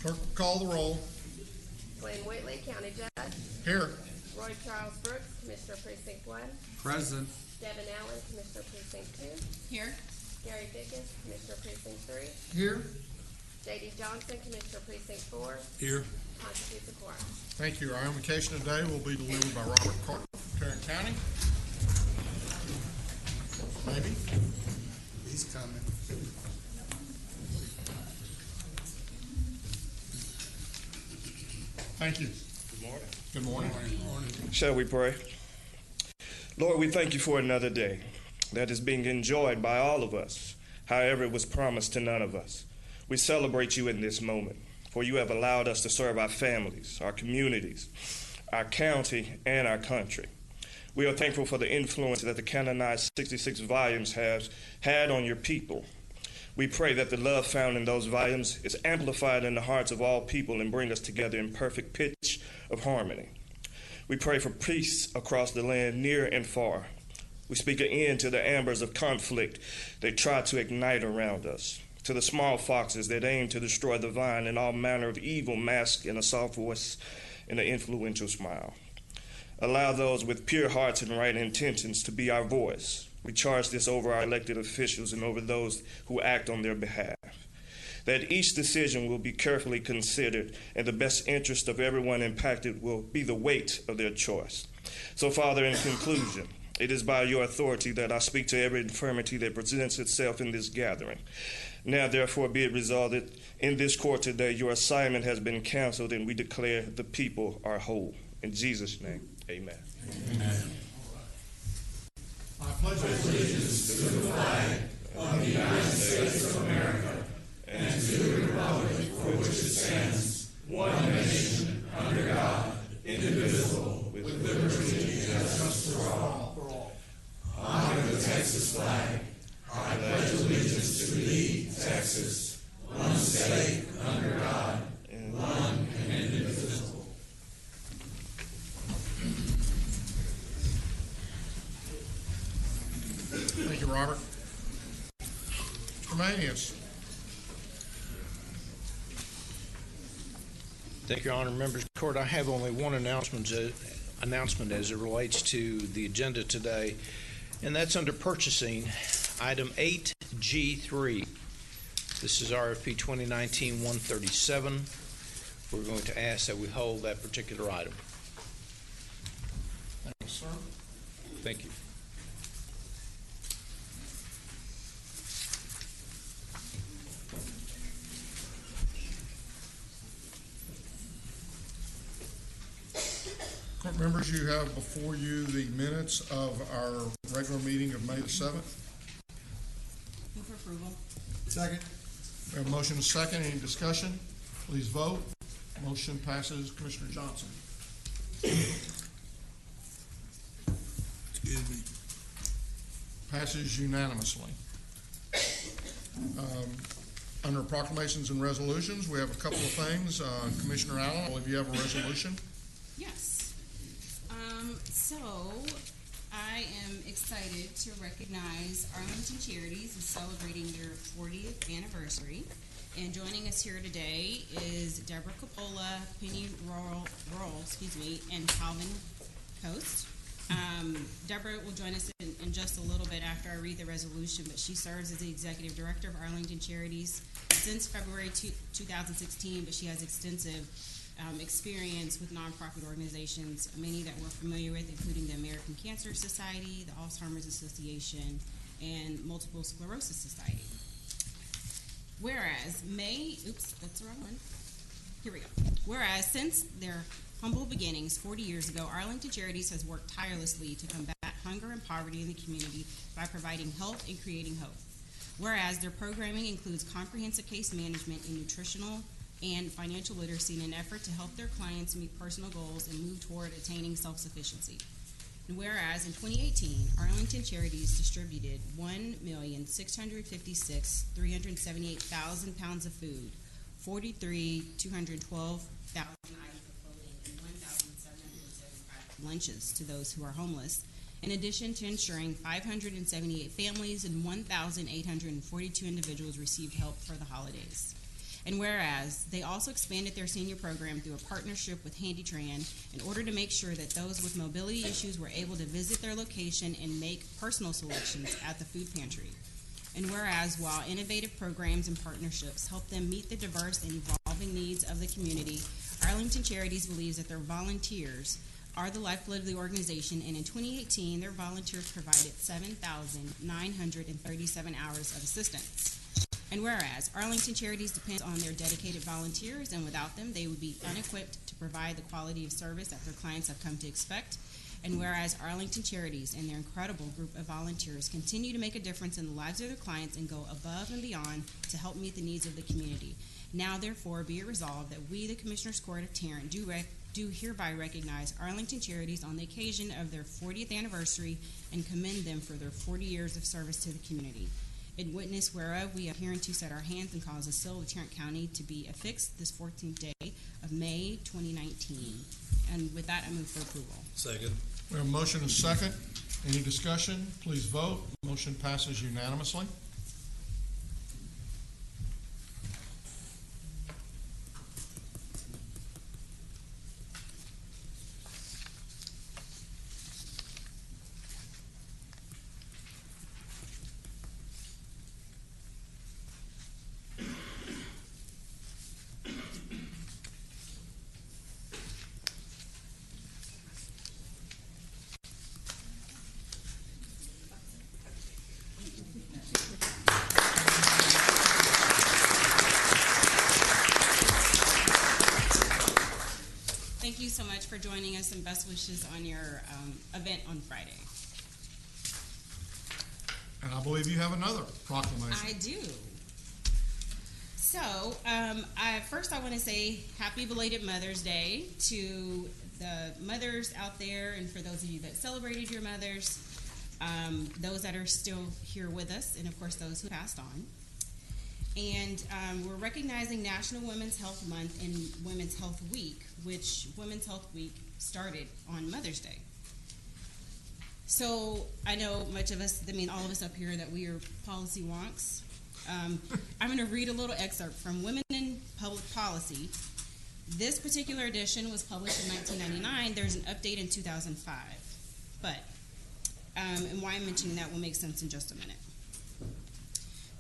Clerk will call the roll. Glenn Whitley, County Judge. Here. Roy Charles Brooks, Commissioner Precinct 1. Present. Devin Allen, Commissioner Precinct 2. Here. Gary Dickens, Commissioner Precinct 3. Here. J.D. Johnson, Commissioner Precinct 4. Here. Constitutes a quorum. Thank you. Our invocation today will be delivered by Robert Carter, Tarrant County. Maybe. He's coming. Thank you. Good morning. Good morning. Good morning. Shall we pray? Lord, we thank you for another day that is being enjoyed by all of us, however it was promised to none of us. We celebrate you in this moment, for you have allowed us to serve our families, our communities, our county, and our country. We are thankful for the influence that the canonized 66 volumes have had on your people. We pray that the love found in those volumes is amplified in the hearts of all people and bring us together in perfect pitch of harmony. We pray for peace across the land, near and far. We speak an end to the embers of conflict that try to ignite around us, to the small foxes that aim to destroy the vine, and all manner of evil masked in a soft voice and an influential smile. Allow those with pure hearts and right intentions to be our voice. We charge this over our elected officials and over those who act on their behalf, that each decision will be carefully considered and the best interest of everyone impacted will be the weight of their choice. So, Father, in conclusion, it is by your authority that I speak to every infirmity that presents itself in this gathering. Now, therefore, be it resolved that in this court today your assignment has been canceled and we declare the people are whole. In Jesus' name, amen. Amen. I pledge allegiance to the flag of the United States of America and to the republic for which it stands, one nation, under God, indivisible, with liberty and justice for all. Honor the Texas flag. I pledge allegiance to thee, Texas, one state, under God, one and indivisible. Thank you, Robert. Mr. Manius. Thank you, Honor. Members of the Court, I have only one announcement as it relates to the agenda today, and that's under purchasing, item 8G3. This is RFP 2019-137. We're going to ask that we hold that particular item. Thanks, sir. Thank you. Court members, you have before you the minutes of our regular meeting of May the 7th. Move for approval. Second. We have a motion and a second. Any discussion? Please vote. Motion passes. Commissioner Johnson. Excuse me. Passes unanimously. Under proclamations and resolutions, we have a couple of things. Commissioner Allen, I believe you have a resolution. Yes. So I am excited to recognize Arlington Charities is celebrating their 40th anniversary. And joining us here today is Deborah Coppola, Penny Roll, and Calvin Coast. Deborah will join us in just a little bit after I read the resolution, but she serves as the Executive Director of Arlington Charities since February 2016, but she has extensive experience with nonprofit organizations, many that we're familiar with, including the American Cancer Society, the Alzheimer's Association, and Multiple Sclerosis Society. Whereas Whereas since their humble beginnings 40 years ago, Arlington Charities has worked tirelessly to combat hunger and poverty in the community by providing health and creating hope. Whereas their programming includes comprehensive case management and nutritional and financial literacy in an effort to help their clients meet personal goals and move toward attaining self-sufficiency. And whereas in 2018, Arlington Charities distributed 1,656,378 pounds of food, 43,212,000 items of clothing, and 1,775 lunches to those who are homeless, in addition to ensuring 578 families and 1,842 individuals received help for the holidays. And whereas they also expanded their senior program through a partnership with HandyTran in order to make sure that those with mobility issues were able to visit their location and make personal selections at the food pantry. And whereas while innovative programs and partnerships help them meet the diverse and evolving needs of the community, Arlington Charities believes that their volunteers are the lifeblood of the organization, and in 2018, their volunteers provided 7,937 hours of assistance. And whereas Arlington Charities depends on their dedicated volunteers, and without them, they would be unequipped to provide the quality of service that their clients have come to expect. And whereas Arlington Charities and their incredible group of volunteers continue to make a difference in the lives of their clients and go above and beyond to help meet the needs of the community. Now, therefore, be it resolved that we, the Commissioners Court of Tarrant, do hereby recognize Arlington Charities on the occasion of their 40th anniversary and commend them for their 40 years of service to the community. In witness whereof, we are hereunto set our hands and cause the seal of Tarrant County to be affixed this 14th day of May 2019. And with that, I move for approval. Second. We have a motion and a second. Any discussion? Please vote. Motion passes unanimously. Thank you so much for joining us, and best wishes on your event on Friday. And I believe you have another proclamation. I do. So, first I want to say happy belated Mother's Day to the mothers out there, and for those of you that celebrated your mothers, those that are still here with us, and of course those who passed on. And we're recognizing National Women's Health Month and Women's Health Week, which Women's Health Week started on Mother's Day. So I know all of us up here, that we are policy wonks. I'm going to read a little excerpt from Women in Public Policy. This particular edition was published in 1999. There's an update in 2005. But, and why I'm mentioning that will make sense in just a minute.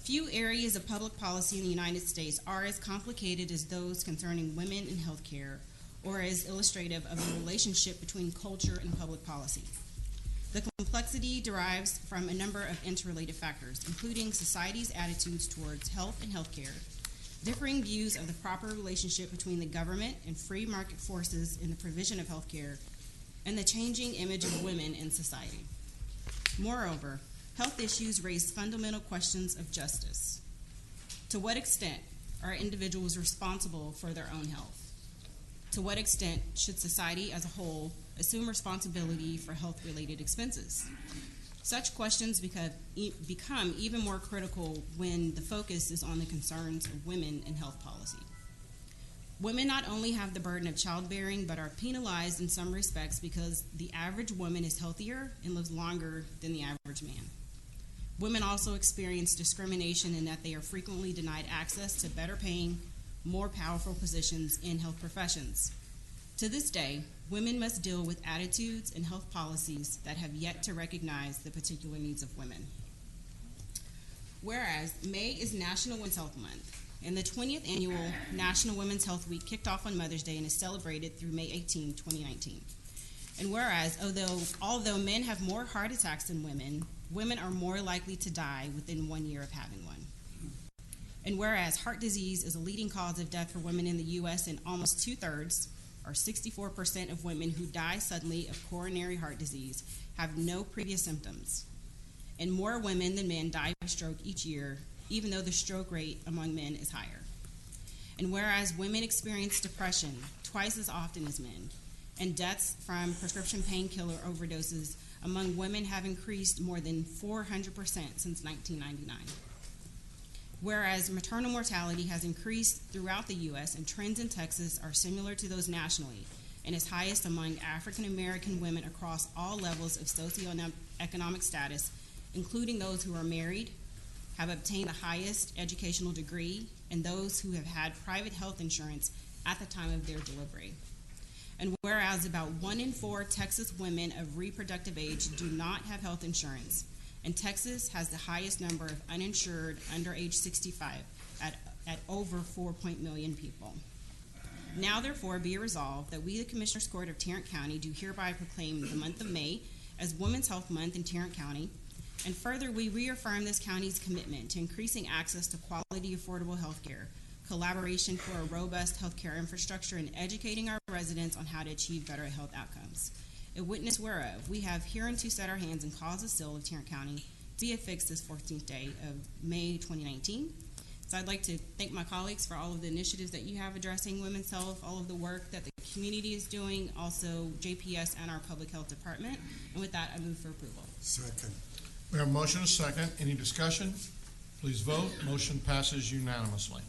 Few areas of public policy in the United States are as complicated as those concerning women in healthcare, or as illustrative of the relationship between culture and public policy. The complexity derives from a number of interrelated factors, including society's attitudes towards health and healthcare, differing views of the proper relationship between the government and free market forces in the provision of healthcare, and the changing image of women in society. Moreover, health issues raise fundamental questions of justice. To what extent are individuals responsible for their own health? To what extent should society as a whole assume responsibility for health-related expenses? Such questions become even more critical when the focus is on the concerns of women in health policy. Women not only have the burden of childbearing, but are penalized in some respects because the average woman is healthier and lives longer than the average man. Women also experience discrimination in that they are frequently denied access to better paying, more powerful positions in health professions. To this day, women must deal with attitudes and health policies that have yet to recognize the particular needs of women. Whereas May is National Women's Health Month, and the 20th annual National Women's Health Week kicked off on Mother's Day and is celebrated through May 18, 2019. And whereas, although men have more heart attacks than women, women are more likely to die within 1 year of having one. And whereas heart disease is a leading cause of death for women in the U.S., and almost 2/3, or 64% of women who die suddenly of coronary heart disease have no previous symptoms. And more women than men die of stroke each year, even though the stroke rate among men is higher. And whereas women experience depression twice as often as men, and deaths from prescription painkiller overdoses among women have increased more than 400% since 1999. Whereas maternal mortality has increased throughout the U.S. and trends in Texas are similar to those nationally, and is highest among African American women across all levels of socioeconomic status, including those who are married, have obtained the highest educational degree, and those who have had private health insurance at the time of their delivery. And whereas about 1 in 4 Texas women of reproductive age do not have health insurance, and Texas has the highest number of uninsured under age 65 at over 4 million people. Now therefore be it resolved that we, the Commissioners Court of Tarrant County, do hereby proclaim the month of May as Women's Health Month in Tarrant County, and further we reaffirm this county's commitment to increasing access to quality, affordable health care, collaboration for a robust healthcare infrastructure, and educating our residents on how to achieve better health outcomes. A witness whereof we have hereunto set our hands and caused the seal of Tarrant County to be affixed this 14th day of May 2019. So I'd like to thank my colleagues for all of the initiatives that you have addressing women's health, all of the work that the community is doing, also JPS and our public health department. And with that, I move for approval. Second. We have a motion and a second. Any discussion? Please vote. Motion passes unanimously.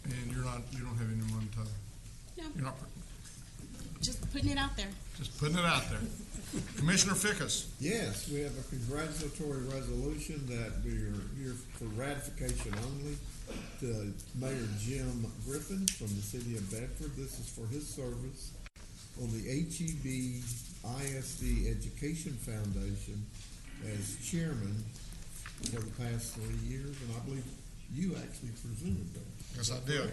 And you don't have anyone to, No, you're not, just putting it out there. just putting it out there. Commissioner Fickus. Yes, we have a congratulatory resolution that we are here for ratification only to Mayor Jim Griffin from the city of Bedford. This is for his service on the HEB ISD Education Foundation as chairman for the past 3 years, and I believe you actually presented that. Yes, I did.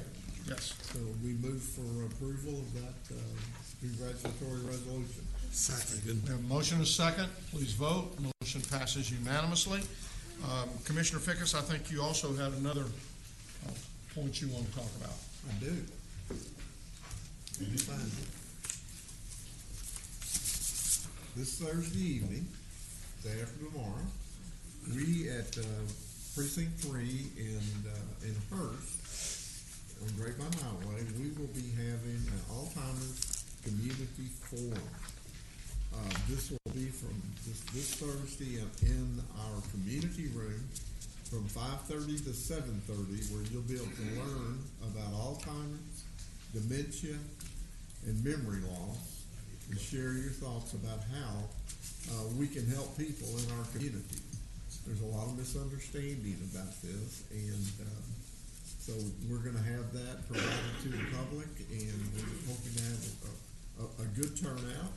Yes. So we move for approval of that congratulatory resolution. Second. We have a motion and a second. Please vote. Motion passes unanimously. Commissioner Fickus, I think you also had another point you want to talk about. I do. Let me find it. This Thursday evening, day after tomorrow, we at Precinct 3 in Hearst, on Grapevine Highway, we will be having an Alzheimer's community forum. This will be from this Thursday in our community room from 5:30 to 7:30, where you'll be able to learn about Alzheimer's, dementia, and memory loss, and share your thoughts about how we can help people in our community. There's a lot of misunderstanding about this, and so we're going to have that provided to the public, and we're hoping to have a good turnout.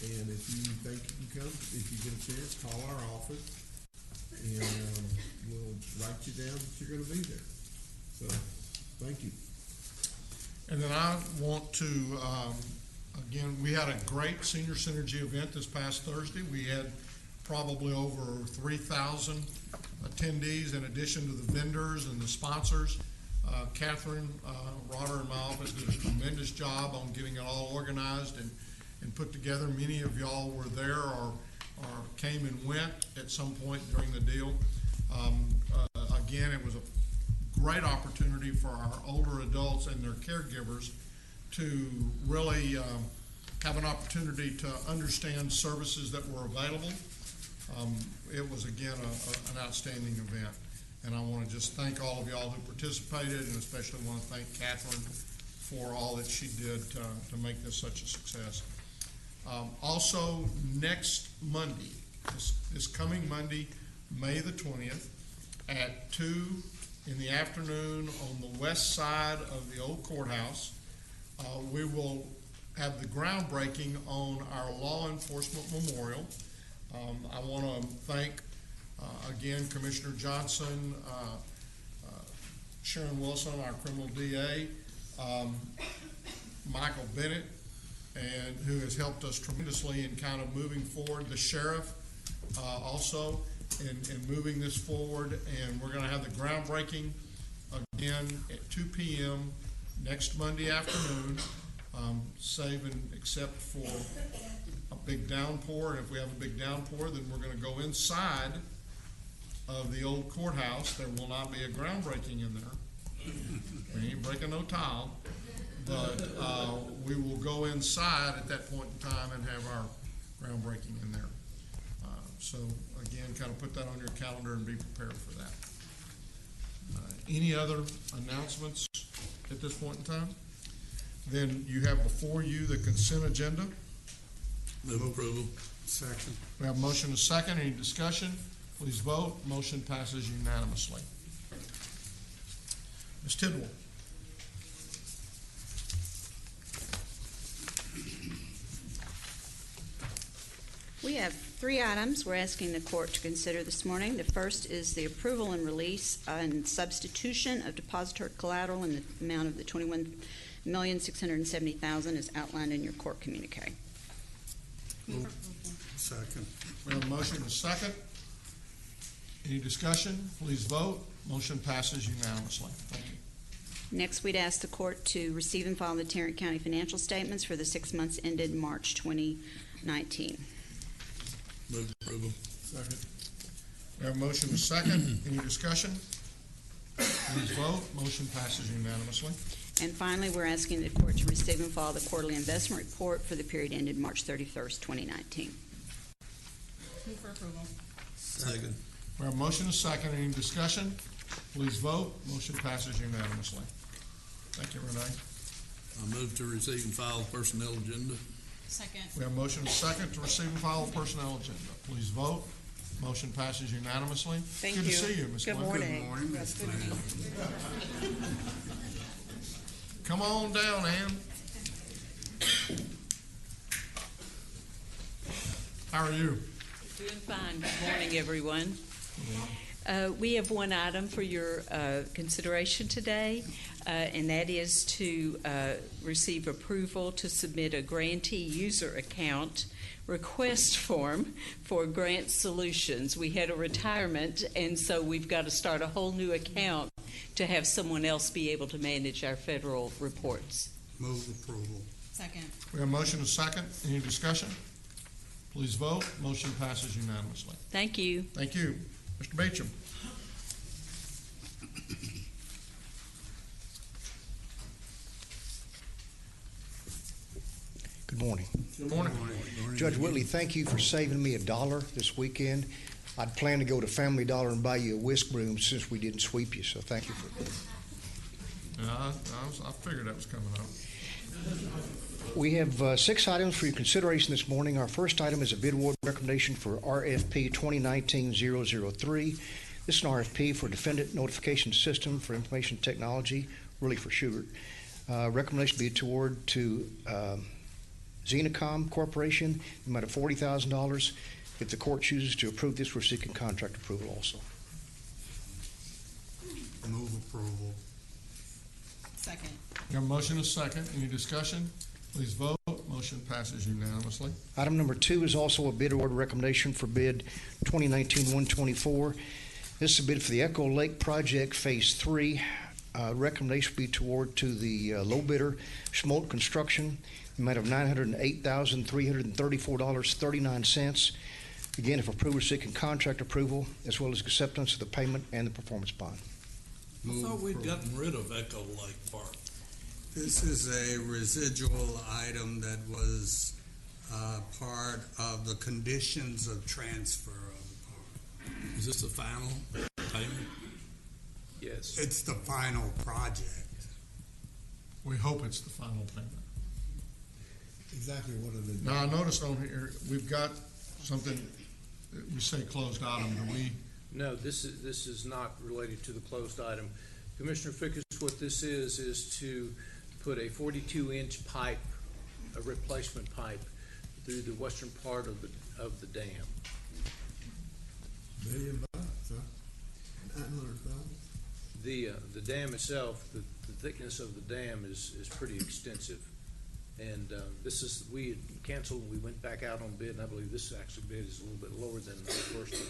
And if you think you can come, if you get a chance, call our office, and we'll write you down that you're going to be there. So, thank you. And then I want to, again, we had a great Senior Synergy event this past Thursday. We had probably over 3,000 attendees in addition to the vendors and the sponsors. Catherine Rotter in my office did a tremendous job on getting it all organized and put together. Many of y'all were there or came and went at some point during the deal. Again, it was a great opportunity for our older adults and their caregivers to really have an opportunity to understand services that were available. It was, again, an outstanding event. And I want to just thank all of y'all who participated, and especially want to thank Catherine for all that she did to make this such a success. Also, next Monday, this coming Monday, May the 20th, at 2 in the afternoon on the west side of the old courthouse, we will have the groundbreaking on our law enforcement memorial. I want to thank, again, Commissioner Johnson, Sharon Wilson, our criminal DA, Michael Bennett, and who has helped us tremendously in kind of moving forward, the sheriff also in moving this forward. And we're going to have the groundbreaking again at 2 p.m. next Monday afternoon, save and except for a big downpour. And if we have a big downpour, then we're going to go inside of the old courthouse. There will not be a groundbreaking in there. We ain't breaking no tile. But we will go inside at that point in time and have our groundbreaking in there. So again, kind of put that on your calendar and be prepared for that. Any other announcements at this point in time? Then you have before you the consent agenda. Move approval. Second. We have a motion and a second. Any discussion? Please vote. Motion passes unanimously. Ms. Tidwell. We have 3 items we're asking the court to consider this morning. The first is the approval and release and substitution of depository collateral in the amount of the $21,670,000 as outlined in your court communique. Second. We have a motion and a second. Any discussion? Please vote. Motion passes unanimously. Thank you. Next, we'd ask the court to receive and file the Tarrant County financial statements for the 6 months ended March 2019. Move approval. Second. We have a motion and a second. Any discussion? Please vote. Motion passes unanimously. And finally, we're asking the court to receive and file the quarterly investment report for the period ended March 31st, 2019. Move for approval. Second. We have a motion and a second. Any discussion? Please vote. Motion passes unanimously. Thank you, Renee. I move to receive and file the personnel agenda. Second. We have a motion and a second to receive and file the personnel agenda. Please vote. Motion passes unanimously. Thank Good you. to see you, Ms. Good Glenn. morning. Good morning, Ms. Glenn. Come on down, Ann. How are you? Doing fine. Good morning, everyone. We have one item for your consideration today, and that is to receive approval to submit a grantee user account request form for Grant Solutions. We had a retirement, and so we've got to start a whole new account to have someone else be able to manage our federal reports. Move approval. Second. We have a motion and a second. Any discussion? Please vote. Motion passes unanimously. Thank you. Thank you. Mr. Beecham. Good morning. Good morning. Judge Whitley, thank you for saving me $1 this weekend. I'd planned to go to Family Dollar and buy you a whisk broom since we didn't sweep you, so thank you for that. I figured that was coming up. We have 6 items for your consideration this morning. Our first item is a bid award recommendation for RFP 2019-003. This is an RFP for Defendant Notification System for Information Technology, really for Schubert. Recommendation be toward to Xenocom Corporation, the amount of $40,000. If the court chooses to approve this, we're seeking contract approval also. Move approval. Second. We have a motion and a second. Any discussion? Please vote. Motion passes unanimously. Item number 2 is also a bid award recommendation for bid 2019-124. This is a bid for the Echo Lake Project Phase 3. Recommendation be toward to the low bidder, Schmolt Construction, the amount of $908,334.39. Again, if approved, we're seeking contract approval as well as acceptance of the payment and the performance bond. I thought we'd gotten rid of Echo Lake Park. This is a residual item that was part of the conditions of transfer of the park. Is this the final payment? Yes. It's the final project. We hope it's the final payment. Exactly what it is. Now, I noticed on here, we've got something, we say closed item. Do we? No, this is not related to the closed item. Commissioner Fickus, what this is to put a 42-inch pipe, a replacement pipe, through the western part of the dam. $1 million, huh? 900,000. The dam itself, the thickness of the dam is pretty extensive. And we had canceled, we went back out on bid, and I believe this actually bid is a little bit lower than the first one.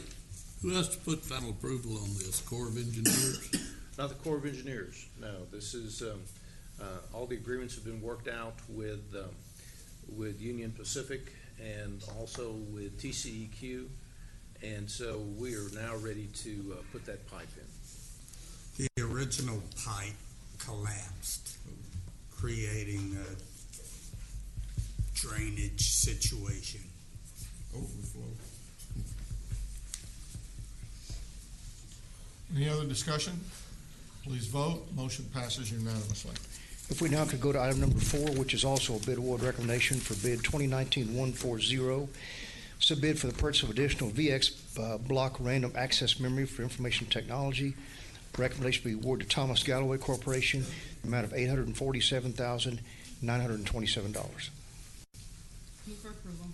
Who has to put final approval on this? Corps of Engineers? Not the Corps of Engineers, no. This is, all the agreements have been worked out with Union Pacific and also with TCEQ. And so we are now ready to put that pipe in. The original pipe collapsed, creating a drainage situation. Overflow. Any other discussion? Please vote. Motion passes unanimously. If we now could go to item number 4, which is also a bid award recommendation for bid 2019-140. Submit for the purchase of additional VX block random access memory for information technology. Recommendation be awarded to Thomas Galloway Corporation, the amount of $847,927. Move for approval.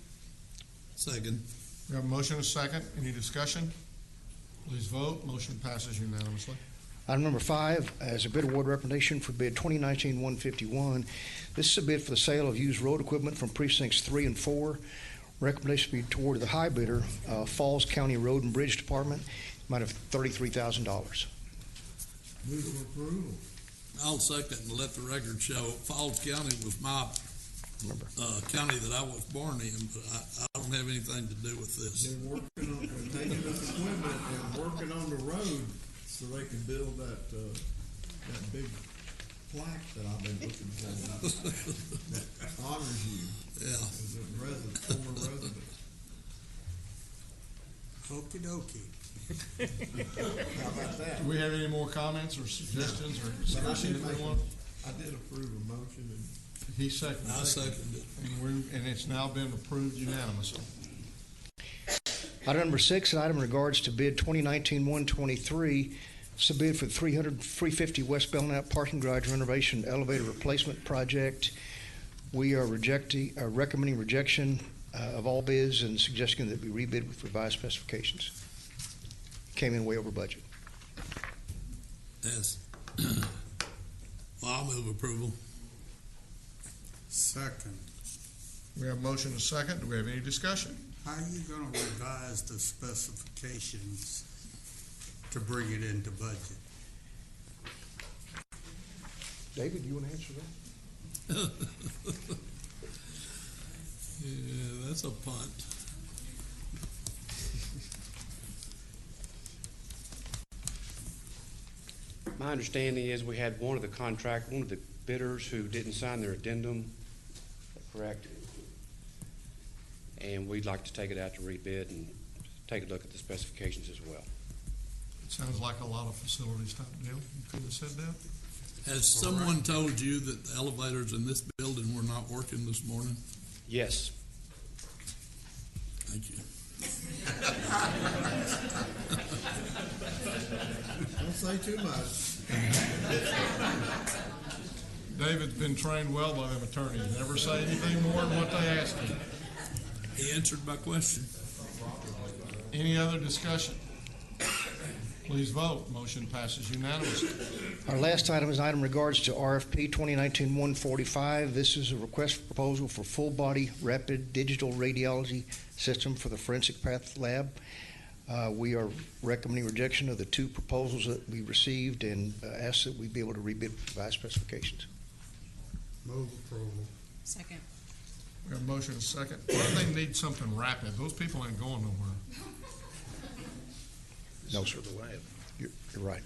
Second. We have a motion and a second. Any discussion? Please vote. Motion passes unanimously. Item number 5 is a bid award recommendation for bid 2019-151. This is a bid for the sale of used road equipment from precincts 3 and 4. Recommendation be toward the high bidder, Falls County Road and Bridge Department, amount of $33,000. Move for approval. I'll second and let the record show Falls County was my county that I was born in, but I don't have anything to do with this. They're working on, they're taking this equipment and working on the road so they can build that big plaque that I've been looking for. That honors you Yeah. as a resident, former resident. Okie dokie. How about that? Do we have any more comments or suggestions or discussion that we want? I did approve a motion and He seconded it. I second it. And it's now been approved unanimously. Item number 6, an item in regards to bid 2019-123, submitted for the 350 West Belknap Parking Garage Renovation Elevator Replacement Project. We are recommending rejection of all bids and suggesting that we rebid with revised specifications. Came in way over budget. Yes. Well, I'll move approval. Second. We have a motion and a second. Do we have any discussion? How are you gonna revise the specifications to bring it into budget? David, you want to answer that? Yeah, that's a punt. My understanding is we had one of the bidders who didn't sign their addendum, correct? And we'd like to take it out to rebid and take a look at the specifications as well. It sounds like a lot of facilities type deal. You could have said that. Has someone told you that the elevators in this building were not working this morning? Yes. Thank you. don't say too much. David's been trained well by them attorneys. Never say anything more than what they ask you. He answered my question. Any other discussion? Please vote. Motion passes unanimously. Our last item is an item in regards to RFP 2019-145. This is a request for proposal for full-body rapid digital radiology system for the Forensic Path Lab. We are recommending rejection of the 2 proposals that we received and ask that we be able to rebid with revised specifications. Move approval. Second. We have a motion and a second. Why do they need something rapid? Those people ain't going nowhere. No, sir. You're right.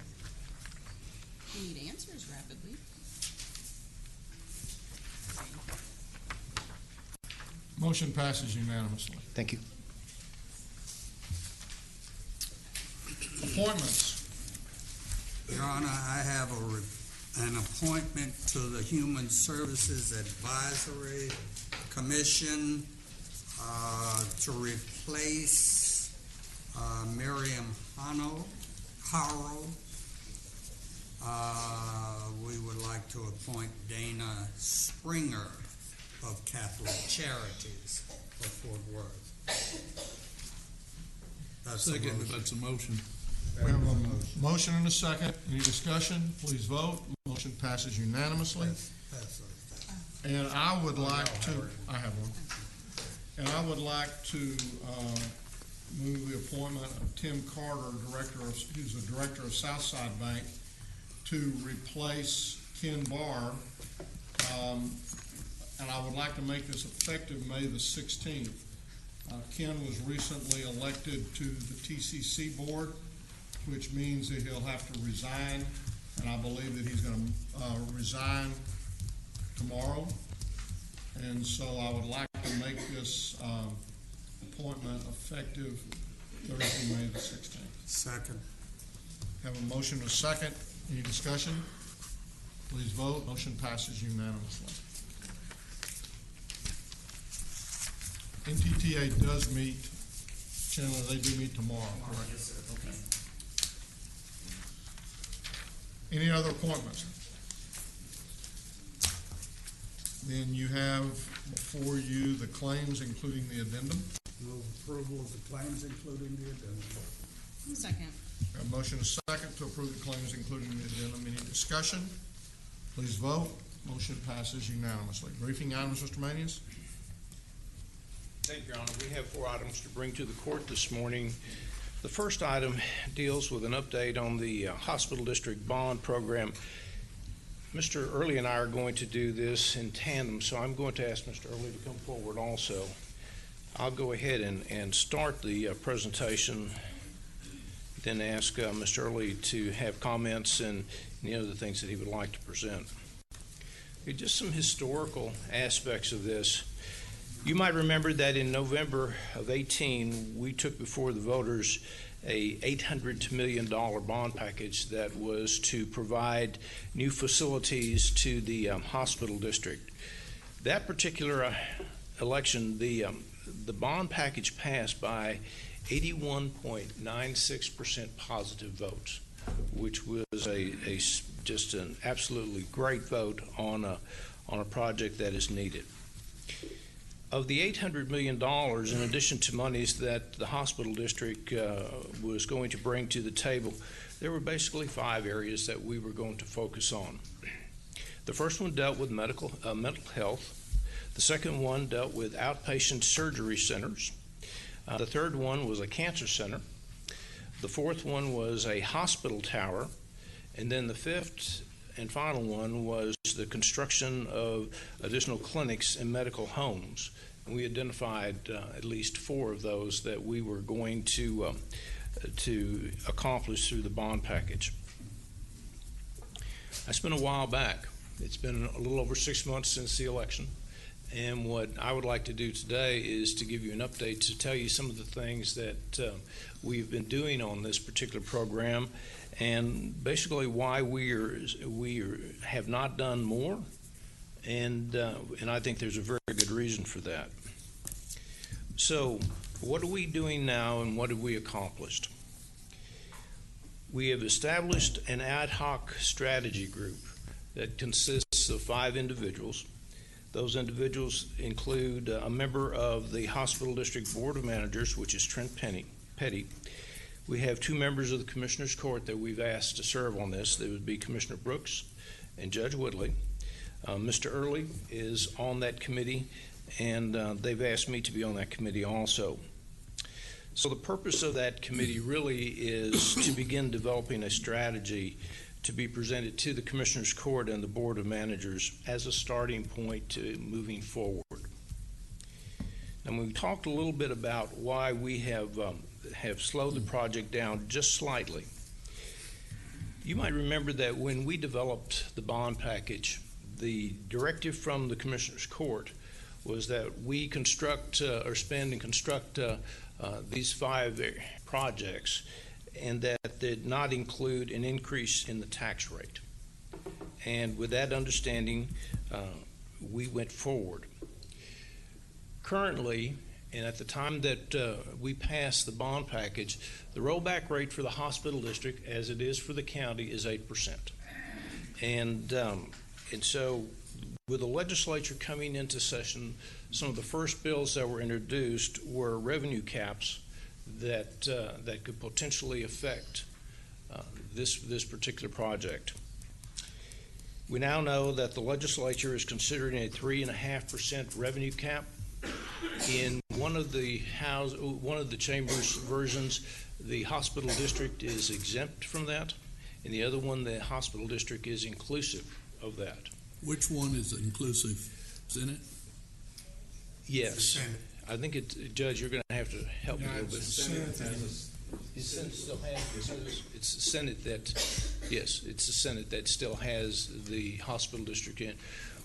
We need answers rapidly. Motion passes unanimously. Thank you. Appointments. Your Honor, I have an appointment to the Human Services Advisory Commission to replace Miriam Harrow. We would like to appoint Dana Springer of Catholic Charities of Fort Worth. That's the Second, motion. that's a motion. We have a motion and a second. Any discussion? Please vote. Motion passes unanimously. Pass those down. And I would like to, I have one. And I would like to move the appointment of Tim Carter, who's the director of Southside Bank, to replace Ken Barr. And I would like to make this effective May the 16th. Ken was recently elected to the TCC board, which means that he'll have to resign, and I believe that he's going to resign tomorrow. And so I would like to make this appointment effective Thursday, May the 16th. Second. Have a motion and a second. Any discussion? Please vote. Motion passes unanimously. NTTA does meet, Chandler, they do meet tomorrow, correct? Yes, sir. Okay. Any other appointments? Then you have before you the claims, including the addendum. Move approval of the claims, including the addendum. Second. A motion is second to approve the claims, including the addendum. Any discussion? Please vote. Motion passes unanimously. Briefing items, Mr. Manius? Thank you, Your Honor. We have 4 items to bring to the court this morning. The first item deals with an update on the hospital district bond program. Mr. Early and I are going to do this in tandem, so I'm going to ask Mr. Early to come forward also. I'll go ahead and start the presentation, then ask Mr. Early to have comments and any other things that he would like to present. Just some historical aspects of this. You might remember that in November of 18, we took before the voters a $800 million bond package that was to provide new facilities to the hospital district. That particular election, the bond package passed by 81.96% positive votes, which was just an absolutely great vote on a project that is needed. Of the $800 million, in addition to monies that the hospital district was going to bring to the table, there were basically 5 areas that we were going to focus on. The first one dealt with mental health. The second one dealt with outpatient surgery centers. The third one was a cancer center. The fourth one was a hospital tower. And then the fifth and final one was the construction of additional clinics and medical homes. And we identified at least 4 of those that we were going to accomplish through the bond package. That's been a while back. It's been a little over 6 months since the election. And what I would like to do today is to give you an update to tell you some of the things that we've been doing on this particular program, and basically why we have not done more, and I think there's a very good reason for that. So, what are we doing now, and what have we accomplished? We have established an ad hoc strategy group that consists of 5 individuals. Those individuals include a member of the Hospital District Board of Managers, which is Trent Petty. We have 2 members of the Commissioner's Court that we've asked to serve on this. There would be Commissioner Brooks and Judge Woodley. Mr. Early is on that committee, and they've asked me to be on that committee also. So the purpose of that committee really is to begin developing a strategy to be presented to the Commissioner's Court and the Board of Managers as a starting point to moving forward. And we talked a little bit about why we have slowed the project down just slightly. You might remember that when we developed the bond package, the directive from the Commissioner's Court was that we construct these 5 projects, and that did not include an increase in the tax rate. And with that understanding, we went forward. Currently, and at the time that we passed the bond package, the rollback rate for the hospital district, as it is for the county, is 8%. And so with the legislature coming into session, some of the first bills that were introduced were revenue caps that could potentially affect this particular project. We now know that the legislature is considering a 3.5% revenue cap. In one of the chamber's versions, the hospital district is exempt from that. In the other one, the hospital district is inclusive of that. Which one is inclusive? Senate? Yes. I think Judge, you're going to have to help me a little bit. It's the Senate it's the Senate that still has the hospital district in.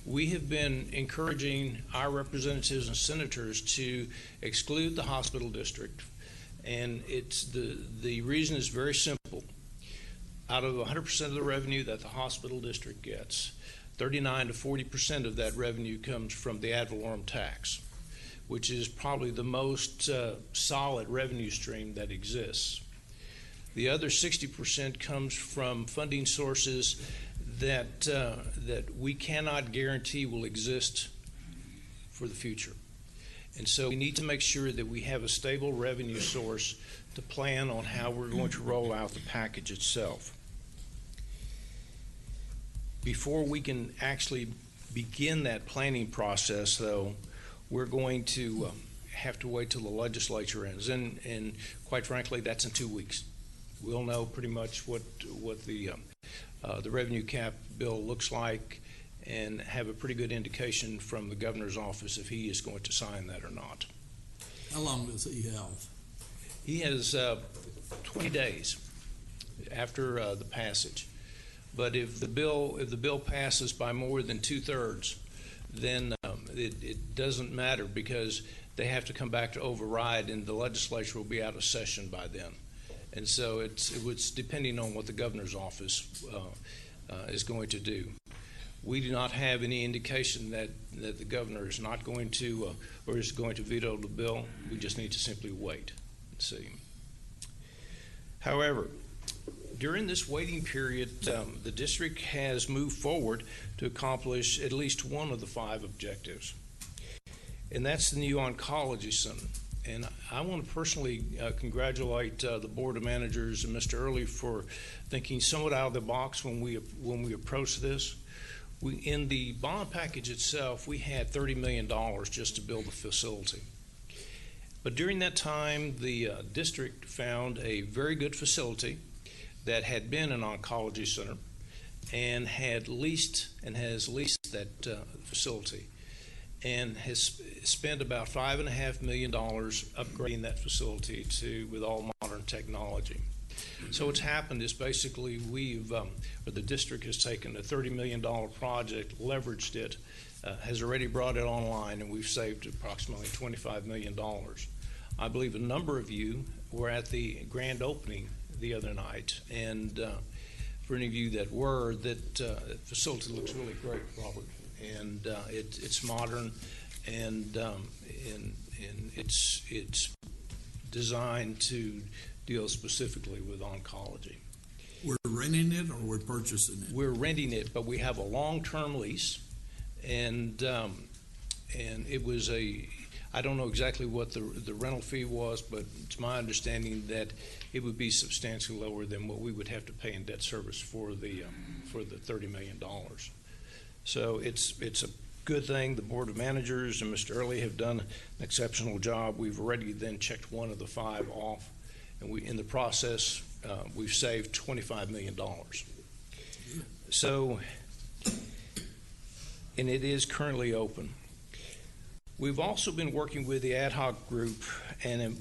We have been encouraging our representatives and senators to exclude the hospital district, and the reason is very simple. Out of 100% of the revenue that the hospital district gets, 39 to 40% of that revenue comes from the ad valorem tax. which is probably the most solid revenue stream that exists. The other 60% comes from funding sources that we cannot guarantee will exist for the future. And so we need to make sure that we have a stable revenue source to plan on how we're going to roll out the package itself. Before we can actually begin that planning process, though, we're going to have to wait till the legislature ends. And quite frankly, that's in 2 weeks. We'll know pretty much what the revenue cap bill looks like and have a pretty good indication from the governor's office if he is going to sign that or not. How long does he have? He has 20 days after the passage. But if the bill passes by more than 2/3, then it doesn't matter because they have to come back to override, and the legislature will be out of session by then. And so it's depending on what the governor's office is going to do. We do not have any indication that the governor is not going to or is going to veto the bill. We just need to simply wait and see. However, during this waiting period, the district has moved forward to accomplish at least one of the 5 objectives, and that's the new Oncology Center. And I want to personally congratulate the Board of Managers and Mr. Early for thinking somewhat out of the box when we approached this. In the bond package itself, we had $30 million just to build the facility. But during that time, the district found a very good facility that had been an oncology center and has leased that facility and has spent about $5.5 million upgrading that facility with all modern technology. So what's happened is basically the district has taken a $30 million project, leveraged it, has already brought it online, and we've saved approximately $25 million. I believe a number of you were at the grand opening the other night, and for any of you that were, that facility looks really great, Robert, and it's modern, and it's designed to deal specifically with oncology. We're renting it or we're purchasing it? We're renting it, but we have a long-term lease, and it was I don't know exactly what the rental fee was, but it's my understanding that it would be substantially lower than what we would have to pay in debt service for the $30 million. So it's a good thing. The Board of Managers and Mr. Early have done an exceptional job. We've already then checked one of the 5 off, and in the process we've saved $25 million. So, and it is currently open. We've also been working with the ad hoc group,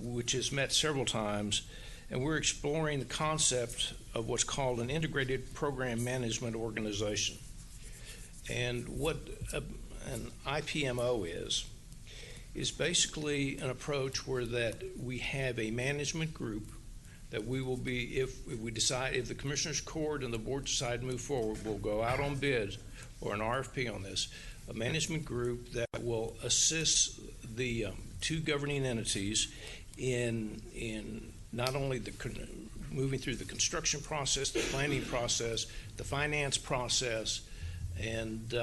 which has met several times, and we're exploring the concept of what's called an integrated program management organization. And what an IPMO is basically an approach where that we have a management group that we will be, if the Commissioners Court and the board decide to move forward, we'll go out on bid or an RFP on this, a management group that will assist the 2 governing entities in not only moving through the construction process, the planning process, the finance process, and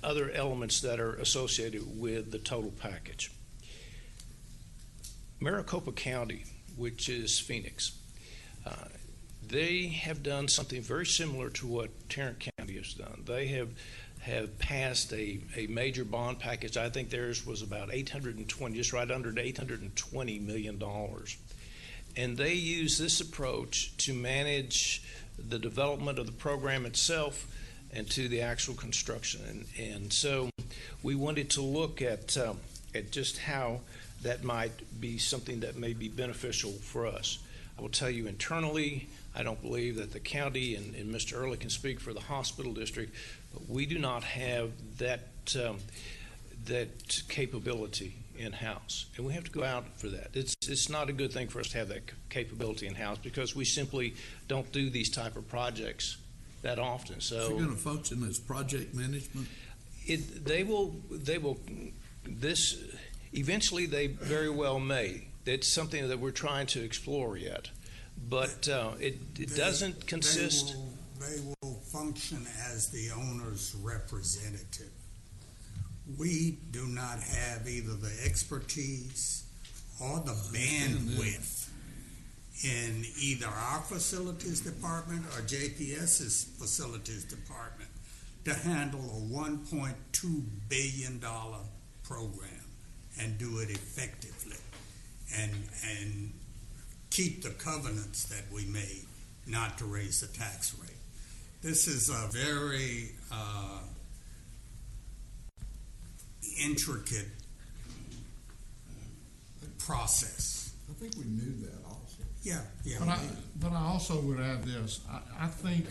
other elements that are associated with the total package. Maricopa County, which is Phoenix, they have done something very similar to what Tarrant County has done. They have passed a major bond package. I think theirs was about just right under $820 million. And they use this approach to manage the development of the program itself and to the actual construction. And so we wanted to look at just how that might be something that may be beneficial for us. I will tell you internally, I don't believe that the county, and Mr. Early can speak for the hospital district, but we do not have that capability in-house, and we have to go out for that. It's not a good thing for us to have that capability in-house because we simply don't do these type of projects that often. So is it going to function as project management? They will this, eventually they very well may. That's something that we're trying to explore yet. But it doesn't consist. They will function as the owner's representative. We do not have either the expertise or the bandwidth in either our facilities department or JPS's facilities department to handle a $1.2 billion program and do it effectively and keep the covenants that we made not to raise the tax rate. This is a very intricate process. I think we knew that also. Yeah. But I also would add this. I think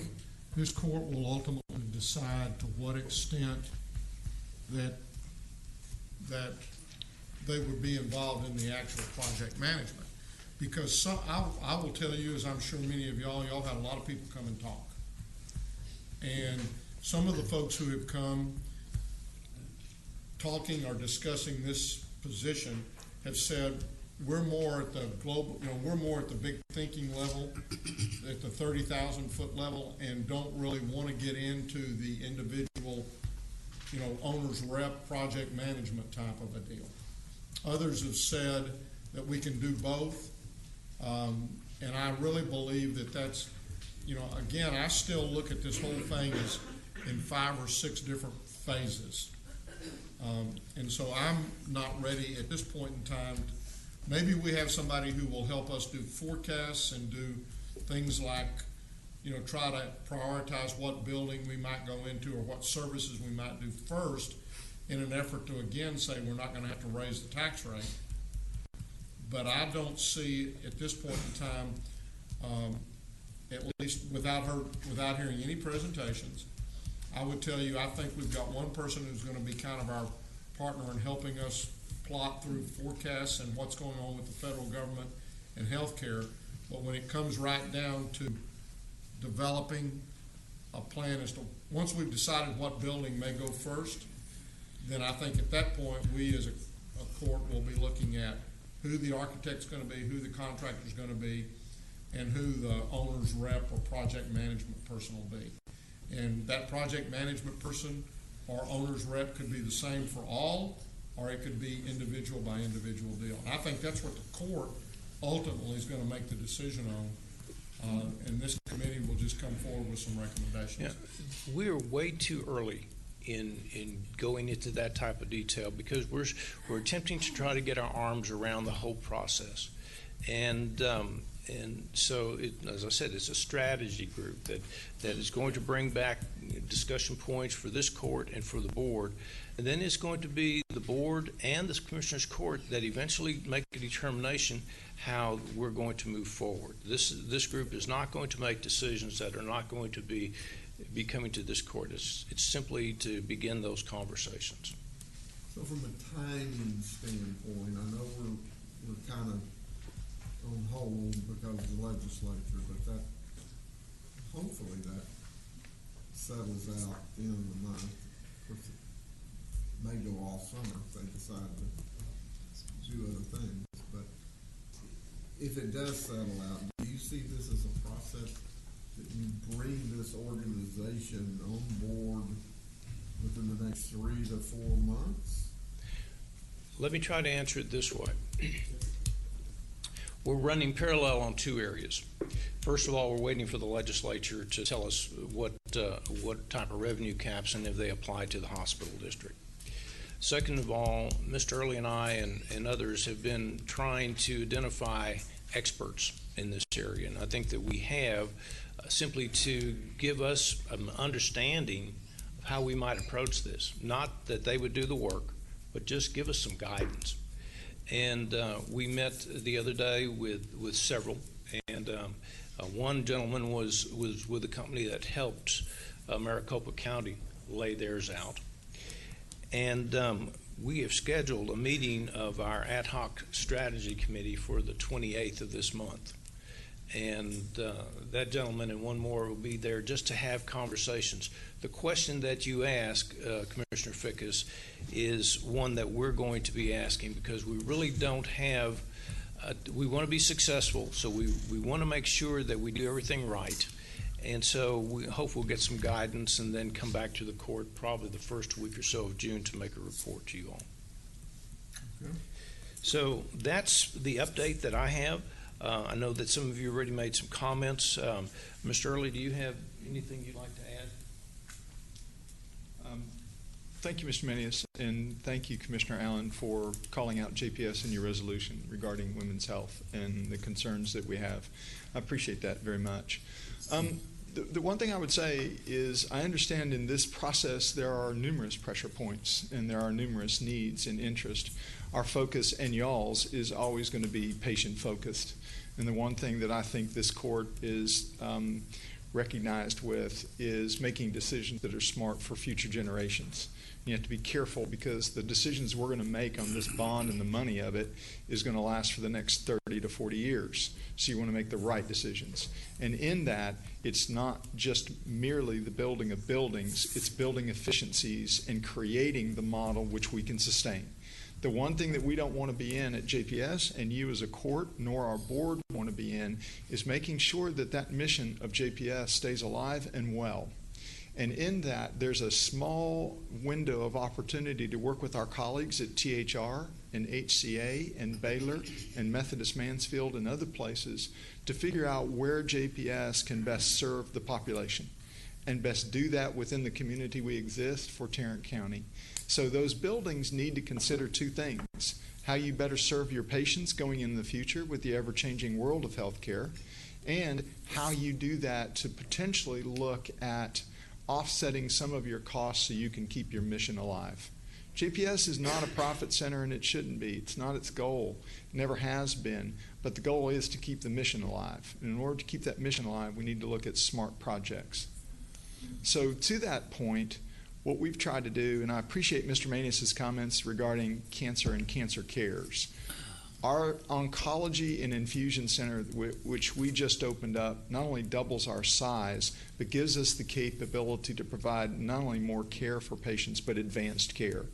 this court will ultimately decide to what extent that they would be involved in the actual project management. Because I will tell you, as I'm sure many of y'all had a lot of people come and talk. And some of the folks who have come talking or discussing this position have said, we're more at the global, we're more at the big thinking level, at the 30,000 foot level, and don't really want to get into the individual, owner's rep project management type of a deal. Others have said that we can do both, and I really believe that that's, again, I still look at this whole thing as in 5 or 6 different phases. And so I'm not ready at this point in time. Maybe we have somebody who will help us do forecasts and do things like, try to prioritize what building we might go into or what services we might do first in an effort to, again, say we're not going to have to raise the tax rate. But I don't see at this point in time, at least without hearing any presentations, I would tell you I think we've got one person who's going to be kind of our partner in helping us plot through forecasts and what's going on with the federal government and healthcare. But when it comes right down to developing a plan as to once we've decided what building may go first, then I think at that point we as a court will be looking at who the architect's going to be, who the contractor's going to be, and who the owner's rep or project management person will be. And that project management person or owner's rep could be the same for all, or it could be individual by individual deal. And I think that's what the court ultimately is going to make the decision on, and this committee will just come forward with some recommendations. Yeah, we're way too early in going into that type of detail because we're attempting to try to get our arms around the whole process. And so, as I said, it's a strategy group that is going to bring back discussion points for this court and for the board. And then it's going to be the board and the Commissioner's Court that eventually make a determination how we're going to move forward. This group is not going to make decisions that are not going to be coming to this court. It's simply to begin those conversations. So from a timing standpoint, I know we're kind of on hold because of the legislature, but that hopefully that settles out at the end of the month. Of course, it may go all summer if they decide to do other things. But if it does settle out, do you see this as a process that you bring this organization on board within the next 3 to 4 months? Let me try to answer it this way. We're running parallel on 2 areas. First of all, we're waiting for the legislature to tell us what type of revenue caps and if they apply to the hospital district. Second of all, Mr. Early and I and others have been trying to identify experts in this area, and I think that we have simply to give us an understanding of how we might approach this. Not that they would do the work, but just give us some guidance. And we met the other day with several, and one gentleman was with a company that helped Maricopa County lay theirs out. And we have scheduled a meeting of our ad hoc strategy committee for the 28th of this month. and that gentleman and one more will be there just to have conversations. The question that you ask, Commissioner Fickus, is one that we're going to be asking because we really don't have, we want to be successful, so we want to make sure that we do everything right. And so we hope we'll get some guidance and then come back to the court probably the first week or so of June to make a report to you all. Okay. So that's the update that I have. I know that some of you already made some comments. Mr. Early, do you have anything you'd like to add? Thank you, Mr. Manius, and thank you, Commissioner Allen, for calling out JPS in your resolution regarding women's health and the concerns that we have. I appreciate that very much. The one thing I would say is I understand in this process there are numerous pressure points and there are numerous needs and interest. Our focus and y'all's is always going to be patient-focused. And the one thing that I think this court is recognized with is making decisions that are smart for future generations. You have to be careful because the decisions we're going to make on this bond and the money of it is going to last for the next 30 to 40 years. So you want to make the right decisions. And in that, it's not just merely the building of buildings, it's building efficiencies and creating the model which we can sustain. The one thing that we don't want to be in at JPS, and you as a court, nor our board want to be in, is making sure that that mission of JPS stays alive and well. And in that, there's a small window of opportunity to work with our colleagues at THR and HCA and Baylor and Methodist Mansfield and other places to figure out where JPS can best serve the population and best do that within the community we exist for Tarrant County. So those buildings need to consider two things: how you better serve your patients going in the future with the ever-changing world of healthcare, and how you do that to potentially look at offsetting some of your costs so you can keep your mission alive. JPS is not a profit center, and it shouldn't be. It's not its goal. It never has been. But the goal is to keep the mission alive. And in order to keep that mission alive, we need to look at smart projects. So to that point, what we've tried to do, and I appreciate Mr. Manius' comments regarding cancer and cancer cares. Our Oncology and Infusion Center, which we just opened up, not only doubles our size, but gives us the capability to provide not only more care for patients, but advanced care.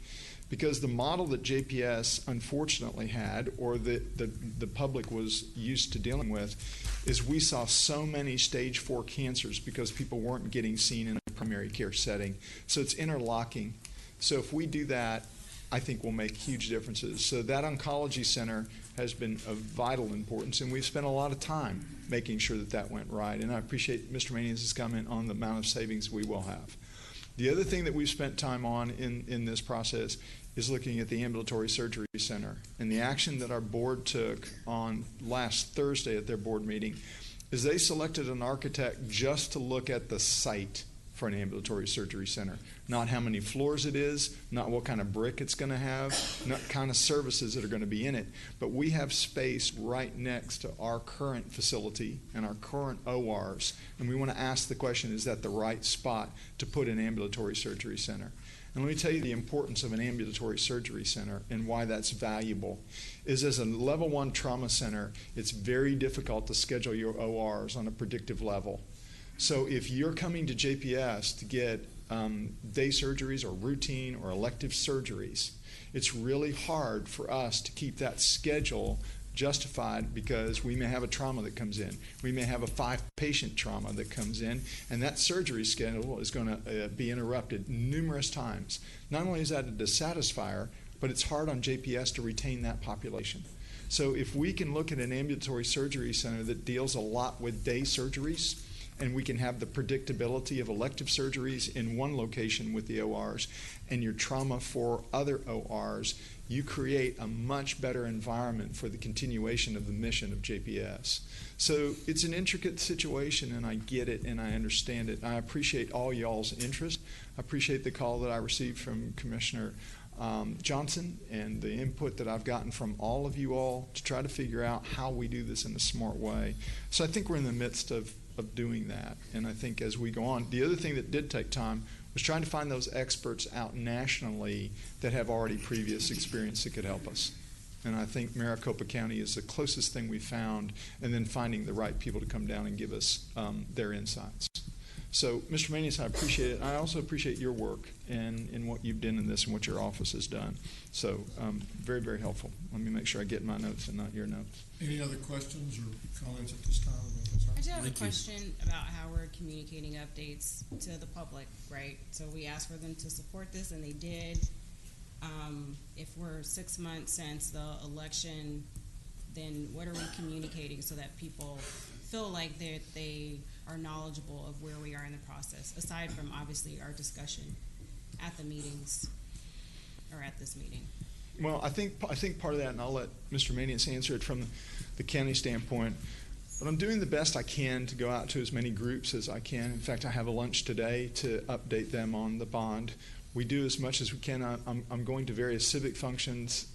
Because the model that JPS unfortunately had, or the public was used to dealing with, is we saw so many stage 4 cancers because people weren't getting seen in a primary care setting. So it's interlocking. So if we do that, I think we'll make huge differences. So that oncology center has been of vital importance, and we've spent a lot of time making sure that that went right. And I appreciate Mr. Manius' comment on the amount of savings we will have. The other thing that we've spent time on in this process is looking at the Ambulatory Surgery Center. And the action that our board took on last Thursday at their board meeting is they selected an architect just to look at the site for an ambulatory surgery center. Not how many floors it is, not what kind of brick it's going to have, not kind of services that are going to be in it, but we have space right next to our current facility and our current ORs, and we want to ask the question, is that the right spot to put an ambulatory surgery center? And let me tell you the importance of an ambulatory surgery center and why that's valuable. Is as a level 1 trauma center, it's very difficult to schedule your ORs on a predictive level. So if you're coming to JPS to get day surgeries or routine or elective surgeries, it's really hard for us to keep that schedule justified because we may have a trauma that comes in. We may have a 5-patient trauma that comes in, and that surgery schedule is going to be interrupted numerous times. Not only is that a dissatisfier, but it's hard on JPS to retain that population. So if we can look at an ambulatory surgery center that deals a lot with day surgeries, and we can have the predictability of elective surgeries in one location with the ORs and your trauma for other ORs, you create a much better environment for the continuation of the mission of JPS. So it's an intricate situation, and I get it and I understand it. I appreciate all y'all's interest. I appreciate the call that I received from Commissioner Johnson and the input that I've gotten from all of you all to try to figure out how we do this in a smart way. So I think we're in the midst of doing that, and I think as we go on, the other thing that did take time was trying to find those experts out nationally that have already previous experience that could help us. And I think Maricopa County is the closest thing we found, and then finding the right people to come down and give us their insights. So, Mr. Manius, I appreciate it. I also appreciate your work and what you've done in this and what your office has done. So, very, very helpful. Let me make sure I get my notes and not your notes. Any other questions or comments at this time? I do have a question about how we're communicating updates to the public, right? So we asked for them to support this, and they did. If we're 6 months since the election, then what are we communicating so that people feel like they are knowledgeable of where we are in the process, aside from obviously our discussion at the meetings or at this meeting? Well, I think part of that, and I'll let Mr. Manius answer it from the county standpoint, but I'm doing the best I can to go out to as many groups as I can. In fact, I have a lunch today to update them on the bond. We do as much as we can. I'm going to various civic functions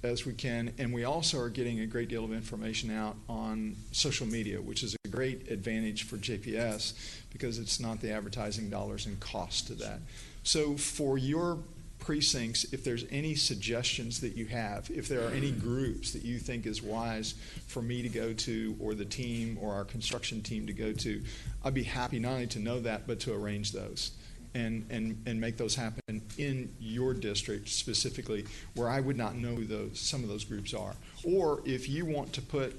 as we can, and we also are getting a great deal of information out on social media, which is a great advantage for JPS because it's not the advertising dollars and cost to that. So for your precincts, if there's any suggestions that you have, if there are any groups that you think is wise for me to go to or the team or our construction team to go to, I'd be happy not only to know that but to arrange those and make those happen in your district specifically where I would not know who some of those groups are. Or if you want to put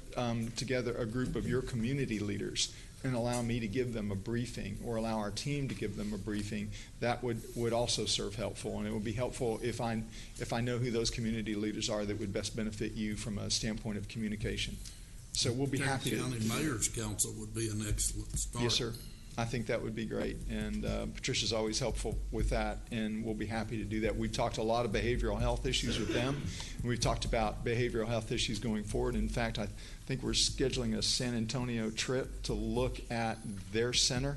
together a group of your community leaders and allow me to give them a briefing or allow our team to give them a briefing, that would also serve helpful. And it would be helpful if I know who those community leaders are that would best benefit you from a standpoint of communication. So we'll be happy to. County Mayor's Council would be an excellent start. Yes, sir. I think that would be great. And Patricia's always helpful with that, and we'll be happy to do that. We've talked a lot of behavioral health issues with them, and we've talked about behavioral health issues going forward. In fact, I think we're scheduling a San Antonio trip to look at their center,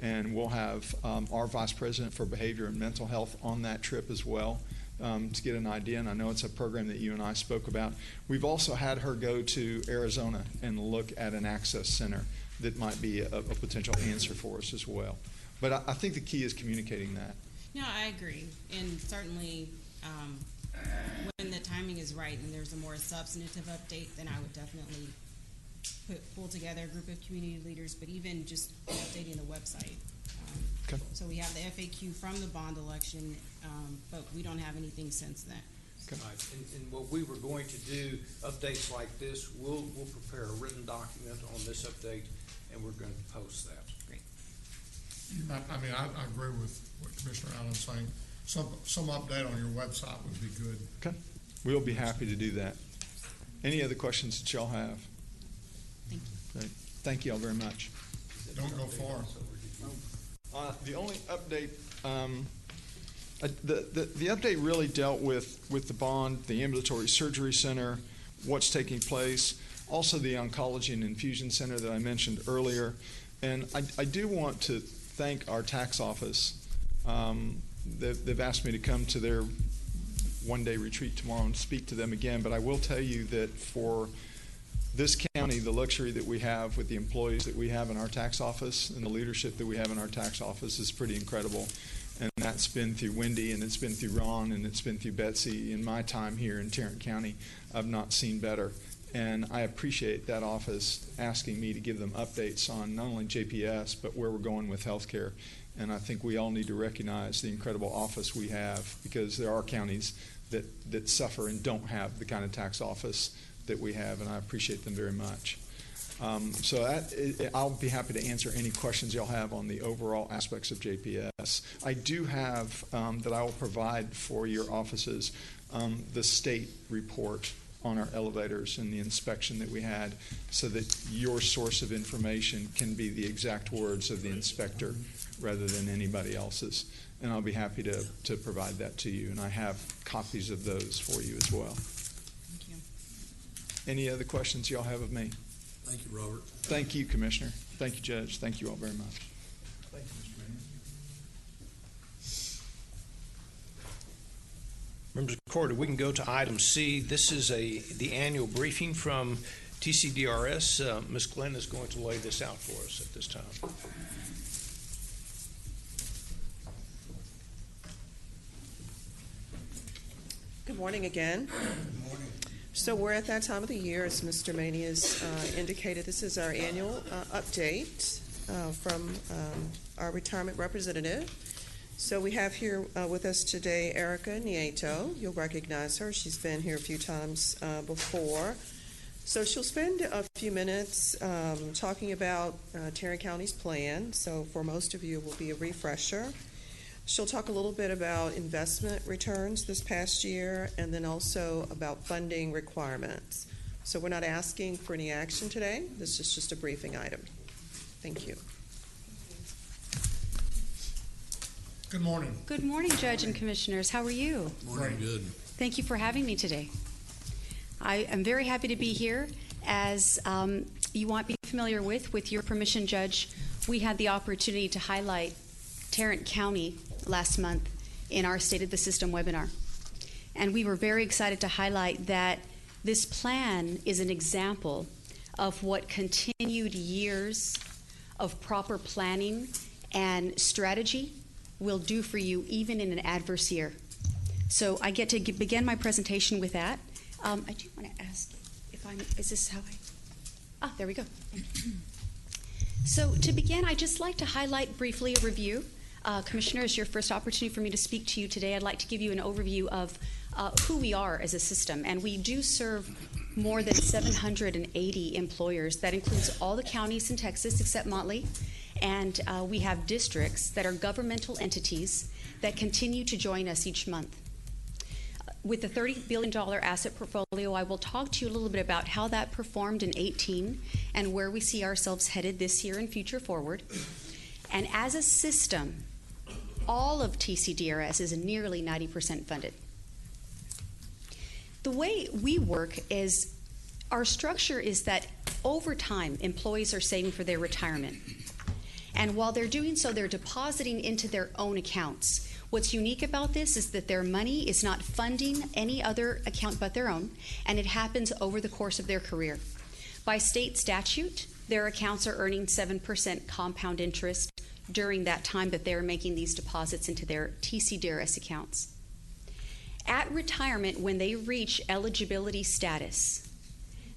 and we'll have our Vice President for Behavior and Mental Health on that trip as well to get an idea, and I know it's a program that you and I spoke about. We've also had her go to Arizona and look at an access center that might be a potential answer for us as well. But I think the key is communicating that. No, I agree. And certainly when the timing is right and there's a more substantive update, then I would definitely pull together a group of community leaders, but even just updating the website. Okay. So we have the FAQ from the bond election, but we don't have anything since then. Okay. Right. And what we were going to do, updates like this, we'll prepare a written document on this update, and we're going to post that. Great. I agree with what Commissioner Allen's saying. Some update on your website would be good. Okay. We'll be happy to do that. Any other questions that y'all have? Thank you. Great. Thank you all very much. Don't go far. The only update, the update really dealt with the bond, the ambulatory surgery center, what's taking place, also the Oncology and Infusion Center that I mentioned earlier. And I do want to thank our tax office. They've asked me to come to their one-day retreat tomorrow and speak to them again, but I will tell you that for this county, the luxury that we have with the employees that we have in our tax office and the leadership that we have in our tax office is pretty incredible. And that's been through Wendy, and it's been through Ron, and it's been through Betsy. In my time here in Tarrant County, I've not seen better. And I appreciate that office asking me to give them updates on not only JPS, but where we're going with healthcare. And I think we all need to recognize the incredible office we have, because there are counties that suffer and don't have the kind of tax office that we have, and I appreciate them very much. I'll be happy to answer any questions y'all have on the overall aspects of JPS. I do have that I will provide for your offices the state report on our elevators and the inspection that we had, so that your source of information can be the exact words of the inspector rather than anybody else's. And I'll be happy to provide that to you, and I have copies of those for you as well. Thank you. Any other questions y'all have of me? Thank you, Robert. Thank you, Commissioner. Thank you, Judge. Thank you all very much. Thank you, Mr. Mayor. Members of the court, we can go to item C. This is the annual briefing from TCDRS. Ms. Glenn is going to lay this out for us at this time. Good morning again. Good morning. So we're at that time of the year, as Mr. Maney has indicated. This is our annual update from our retirement representative. So we have here with us today Erica Nieto. You'll recognize her. She's been here a few times before. So she'll spend a few minutes talking about Tarrant County's plan. So for most of you, it will be a refresher. She'll talk a little bit about investment returns this past year and then also about funding requirements. So we're not asking for any action today. This is just a briefing item. Thank you. Good morning. Good morning, Judge and Commissioners. How are you? Morning. Good. Thank you for having me today. I am very happy to be here. As you might be familiar with your permission, Judge, we had the opportunity to highlight Tarrant County last month in our State of the System webinar. And we were very excited to highlight that this plan is an example of what continued years of proper planning and strategy will do for you even in an adverse year. So I get to begin my presentation with that. I do want to ask if is this how there we go. So to begin, I'd just like to highlight briefly a review. Commissioner, it's your first opportunity for me to speak to you today. I'd like to give you an overview of who we are as a system. And we do serve more than 780 employers. That includes all the counties in Texas except Motley. And we have districts that are governmental entities that continue to join us each month. With the $30 billion asset portfolio, I will talk to you a little bit about how that performed in 2018 and where we see ourselves headed this year and future forward. And as a system, all of TCDRS is nearly 90% funded. The way we work is our structure is that over time, employees are saving for their retirement. And while they're doing so, they're depositing into their own accounts. What's unique about this is that their money is not funding any other account but their own, and it happens over the course of their career. By state statute, their accounts are earning 7% compound interest during that time that they're making these deposits into their TCDRS accounts. At retirement, when they reach eligibility status,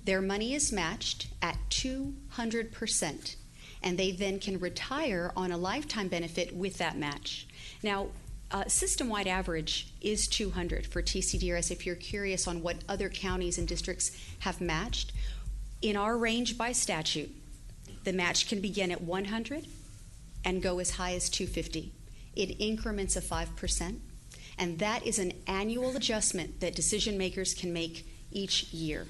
their money is matched at 200%, and they then can retire on a lifetime benefit with that match. Now, system-wide average is 200 for TCDRS if you're curious on what other counties and districts have matched. In our range by statute, the match can begin at 100 and go as high as 250. It increments of 5%, and that is an annual adjustment that decision makers can make each year.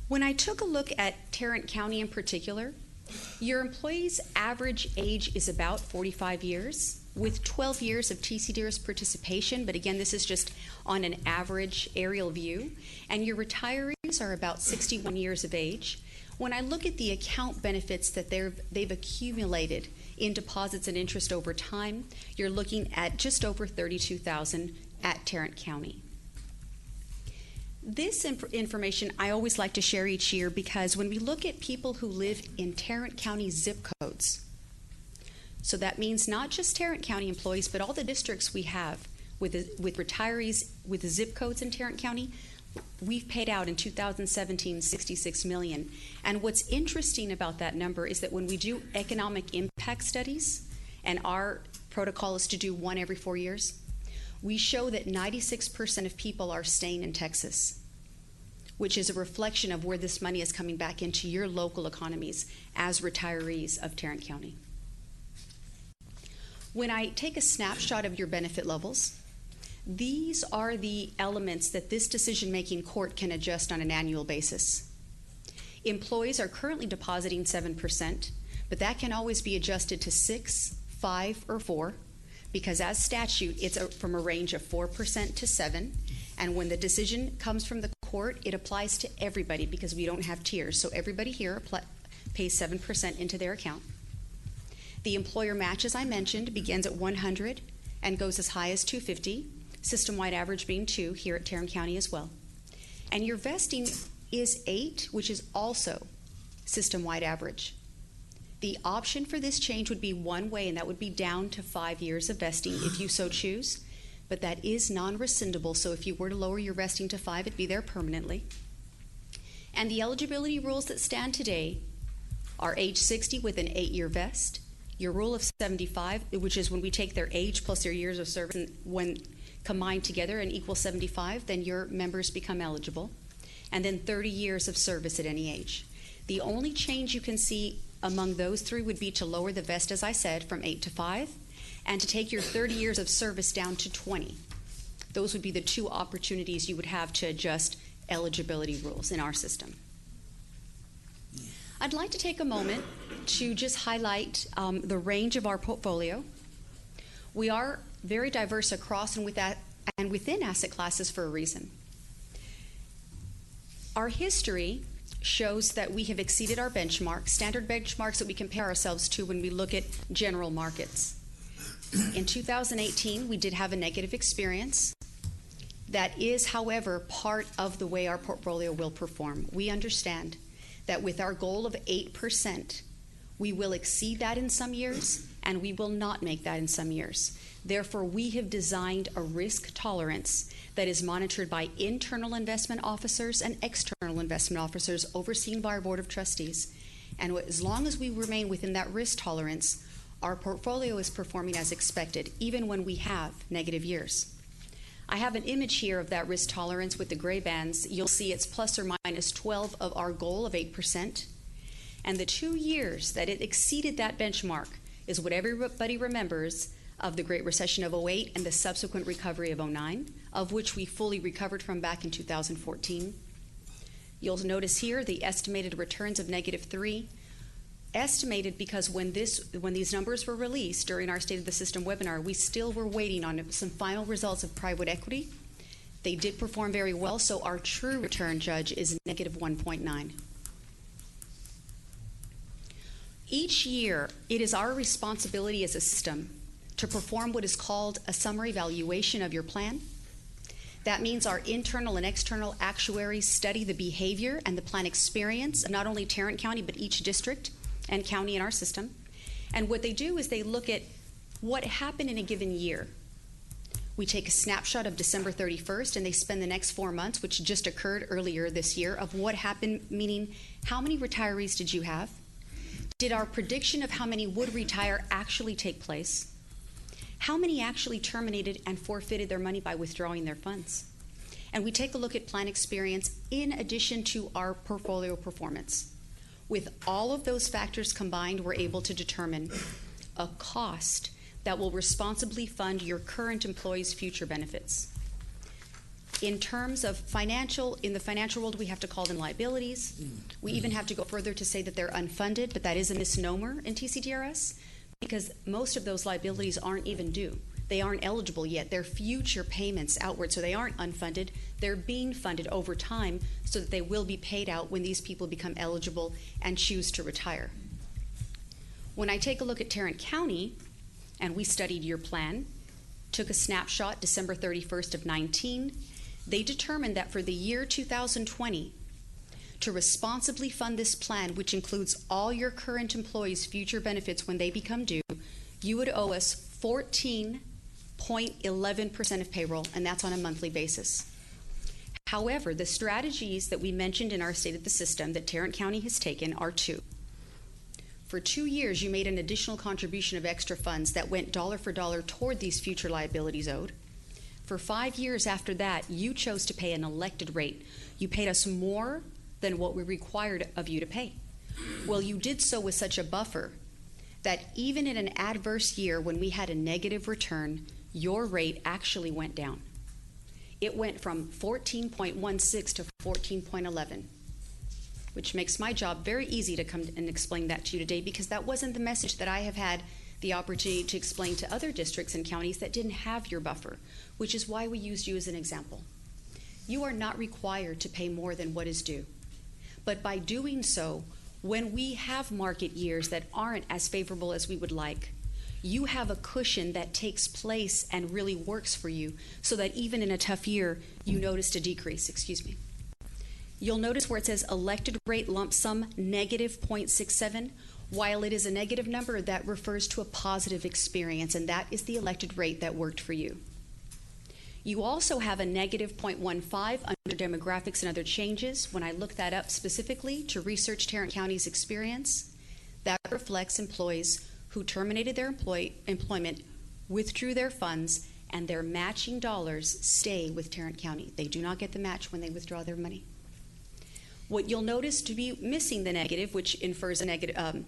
When I took a look at Tarrant County in particular, your employees' average age is about 45 years, with 12 years of TCDRS participation, but again, this is just on an average aerial view, and your retirees are about 61 years of age. When I look at the account benefits that they've accumulated in deposits and interest over time, you're looking at just over $32,000 at Tarrant County. This information I always like to share each year because when we look at people who live in Tarrant County zip codes, so that means not just Tarrant County employees, but all the districts we have with retirees with the zip codes in Tarrant County, we've paid out in 2017 $66 million. And what's interesting about that number is that when we do economic impact studies, and our protocol is to do one every 4 years, we show that 96% of people are staying in Texas, which is a reflection of where this money is coming back into your local economies as retirees of Tarrant County. When I take a snapshot of your benefit levels, these are the elements that this decision-making court can adjust on an annual basis. Employees are currently depositing 7%, but that can always be adjusted to 6, 5, or 4, because as statute, it's from a range of 4% to 7%, and when the decision comes from the court, it applies to everybody because we don't have tiers, so everybody here pays 7% into their account. The employer match, as I mentioned, begins at 100 and goes as high as 250, system-wide average being 2 here at Tarrant County as well. And your vesting is 8, which is also system-wide average. The option for this change would be one way, and that would be down to 5 years of vesting if you so choose. but that is non-rescindable, so if you were to lower your vesting to 5, it'd be there permanently. And the eligibility rules that stand today are age 60 with an 8-year vest, your rule of 75, which is when we take their age plus their years of service, and when combined together and equal 75, then your members become eligible, and then 30 years of service at any age. The only change you can see among those three would be to lower the vest, as I said, from 8 to 5, and to take your 30 years of service down to 20. Those would be the two opportunities you would have to adjust eligibility rules in our system. I'd like to take a moment to just highlight the range of our portfolio. We are very diverse across and within asset classes for a reason. Our history shows that we have exceeded our benchmarks, standard benchmarks that we compare ourselves to when we look at general markets. In 2018, we did have a negative experience. That is, however, part of the way our portfolio will perform. We understand that with our goal of 8%, we will exceed that in some years, and we will not make that in some years. Therefore, we have designed a risk tolerance that is monitored by internal investment officers and external investment officers overseen by our Board of Trustees. And as long as we remain within that risk tolerance, our portfolio is performing as expected, even when we have negative years. I have an image here of that risk tolerance with the gray bands. You'll see it's plus or minus 12 of our goal of 8%. And the 2 years that it exceeded that benchmark is what everybody remembers of the Great Recession of 08 and the subsequent recovery of 09, of which we fully recovered from back in 2014. You'll notice here the estimated returns of -3, estimated because when these numbers were released during our State of the System webinar, we still were waiting on some final results of private equity. They did perform very well, so our true return, Judge, is -1.9. Each year, it is our responsibility as a system to perform what is called a summary valuation of your plan. That means our internal and external actuaries study the behavior and the plan experience of not only Tarrant County, but each district and county in our system. And what they do is they look at what happened in a given year. We take a snapshot of December 31st, and they spend the next 4 months, which just occurred earlier this year, of what happened, meaning how many retirees did you have? Did our prediction of how many would retire actually take place? How many actually terminated and forfeited their money by withdrawing their funds? And we take a look at plan experience in addition to our portfolio performance. With all of those factors combined, we're able to determine a cost that will responsibly fund your current employees' future benefits. In terms of in the financial world, we have to call them liabilities. We even have to go further to say that they're unfunded, but that is a misnomer in TCDRS because most of those liabilities aren't even due. They aren't eligible yet. They're future payments outward, so they aren't unfunded. They're being funded over time so that they will be paid out when these people become eligible and choose to retire. When I take a look at Tarrant County, and we studied your plan, took a snapshot December 31st of 19, they determined that for the year 2020, to responsibly fund this plan, which includes all your current employees' future benefits when they become due, you would owe us 14.11% of payroll, and that's on a monthly basis. However, the strategies that we mentioned in our State of the System that Tarrant County has taken are 2. For 2 years, you made an additional contribution of extra funds that went dollar for dollar toward these future liabilities owed. For 5 years after that, you chose to pay an elected rate. You paid us more than what we required of you to pay. Well, you did so with such a buffer that even in an adverse year when we had a negative return, your rate actually went down. It went from 14.16 to 14.11, which makes my job very easy to come and explain that to you today because that wasn't the message that I have had the opportunity to explain to other districts and counties that didn't have your buffer, which is why we used you as an example. You are not required to pay more than what is due. But by doing so, when we have market years that aren't as favorable as we would like, you have a cushion that takes place and really works for you so that even in a tough year, you noticed a decrease. You'll notice where it says elected rate lump sum negative 0.67. While it is a negative number, that refers to a positive experience, and that is the elected rate that worked for you. You also have a negative 0.15 under demographics and other changes. When I look that up specifically to research Tarrant County's experience, that reflects employees who terminated their employment, withdrew their funds, and their matching dollars stay with Tarrant County. They do not get the match when they withdraw their money. What you'll notice to be missing the negative, which infers a negative,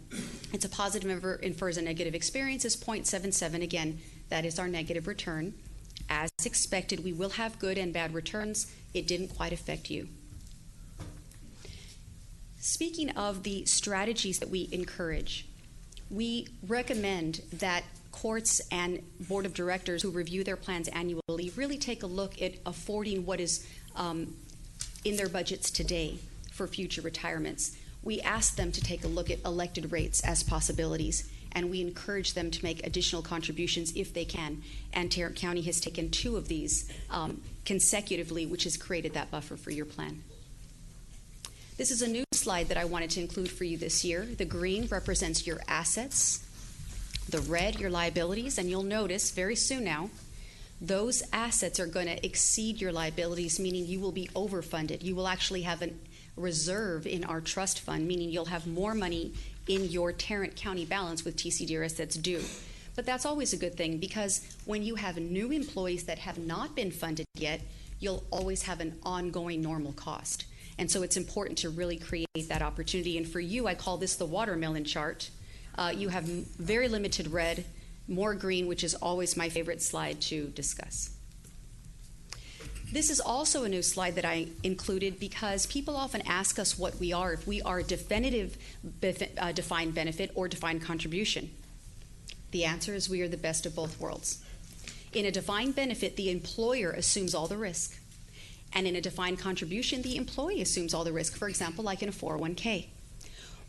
it's a positive number, infers a negative experience, is 0.77. Again, that is our negative return. As expected, we will have good and bad returns. It didn't quite affect you. Speaking of the strategies that we encourage, we recommend that courts and board of directors who review their plans annually really take a look at affording what is in their budgets today for future retirements. We ask them to take a look at elected rates as possibilities, and we encourage them to make additional contributions if they can. And Tarrant County has taken 2 of these consecutively, which has created that buffer for your plan. This is a new slide that I wanted to include for you this year. The green represents your assets, the red your liabilities, and you'll notice very soon now, those assets are going to exceed your liabilities, meaning you will be overfunded. You will actually have a reserve in our trust fund, meaning you'll have more money in your Tarrant County balance with TCDRS that's due. But that's always a good thing, because when you have new employees that have not been funded yet, you'll always have an ongoing normal cost. And so it's important to really create that opportunity. And for you, I call this the watermelon chart. You have very limited red, more green, which is always my favorite slide to discuss. This is also a new slide that I included because people often ask us what we are, if we are definitive defined benefit or defined contribution. The answer is we are the best of both worlds. In a defined benefit, the employer assumes all the risk. And in a defined contribution, the employee assumes all the risk, for example, like in a 401k.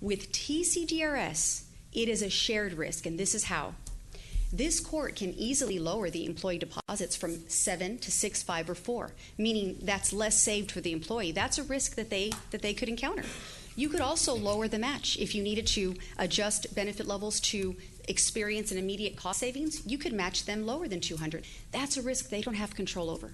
With TCDRS, it is a shared risk, and this is how. This court can easily lower the employee deposits from 7 to 6, 5, or 4, meaning that's less saved for the employee. That's a risk that they could encounter. You could also lower the match if you needed to adjust benefit levels to experience an immediate cost savings. You could match them lower than 200. That's a risk they don't have control over.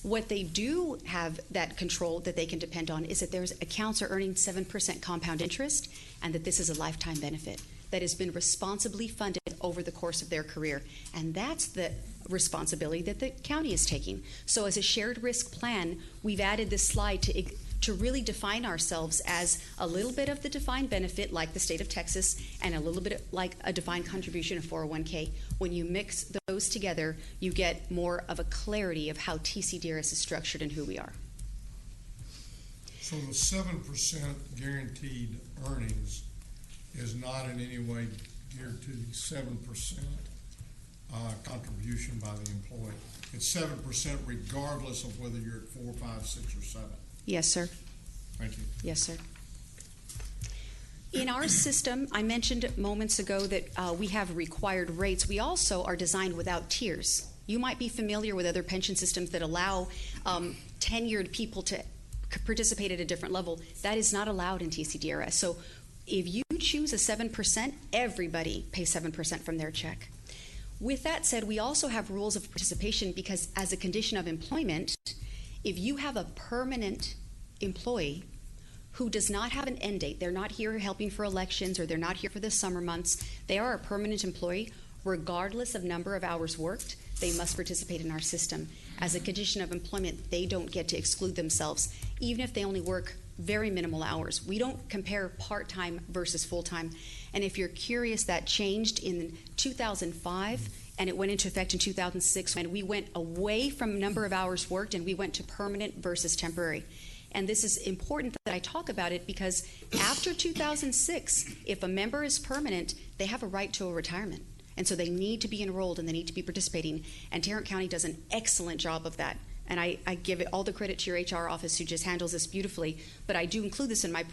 What they do have that control that they can depend on is that there's accounts are earning 7% compound interest, and that this is a lifetime benefit that has been responsibly funded over the course of their career. And that's the responsibility that the county is taking. So as a shared risk plan, we've added this slide to really define ourselves as a little bit of the defined benefit like the state of Texas and a little bit like a defined contribution of 401k. When you mix those together, you get more of a clarity of how TCDRS is structured and who we are. So the 7% guaranteed earnings is not in any way geared to the 7% contribution by the employee. It's 7% regardless of whether you're at 4, 5, 6, or 7. Yes, sir. Thank you. Yes, sir. In our system, I mentioned moments ago that we have required rates. We also are designed without tiers. You might be familiar with other pension systems that allow tenured people to participate at a different level. That is not allowed in TCDRS. So if you choose a 7%, everybody pays 7% from their check. With that said, we also have rules of participation because as a condition of employment, if you have a permanent employee who does not have an end date, they're not here helping for elections or they're not here for the summer months, they are a permanent employee, regardless of number of hours worked, they must participate in our system. As a condition of employment, they don't get to exclude themselves, even if they only work very minimal hours. We don't compare part-time versus full-time. And if you're curious, that changed in 2005 and it went into effect in 2006 when we went away from number of hours worked and we went to permanent versus temporary. And this is important that I talk about it because after 2006, if a member is permanent, they have a right to a retirement. And so they need to be enrolled and they need to be participating. And Tarrant County does an excellent job of that. And I give it all the credit to your HR office who just handles this beautifully. But I do include this in my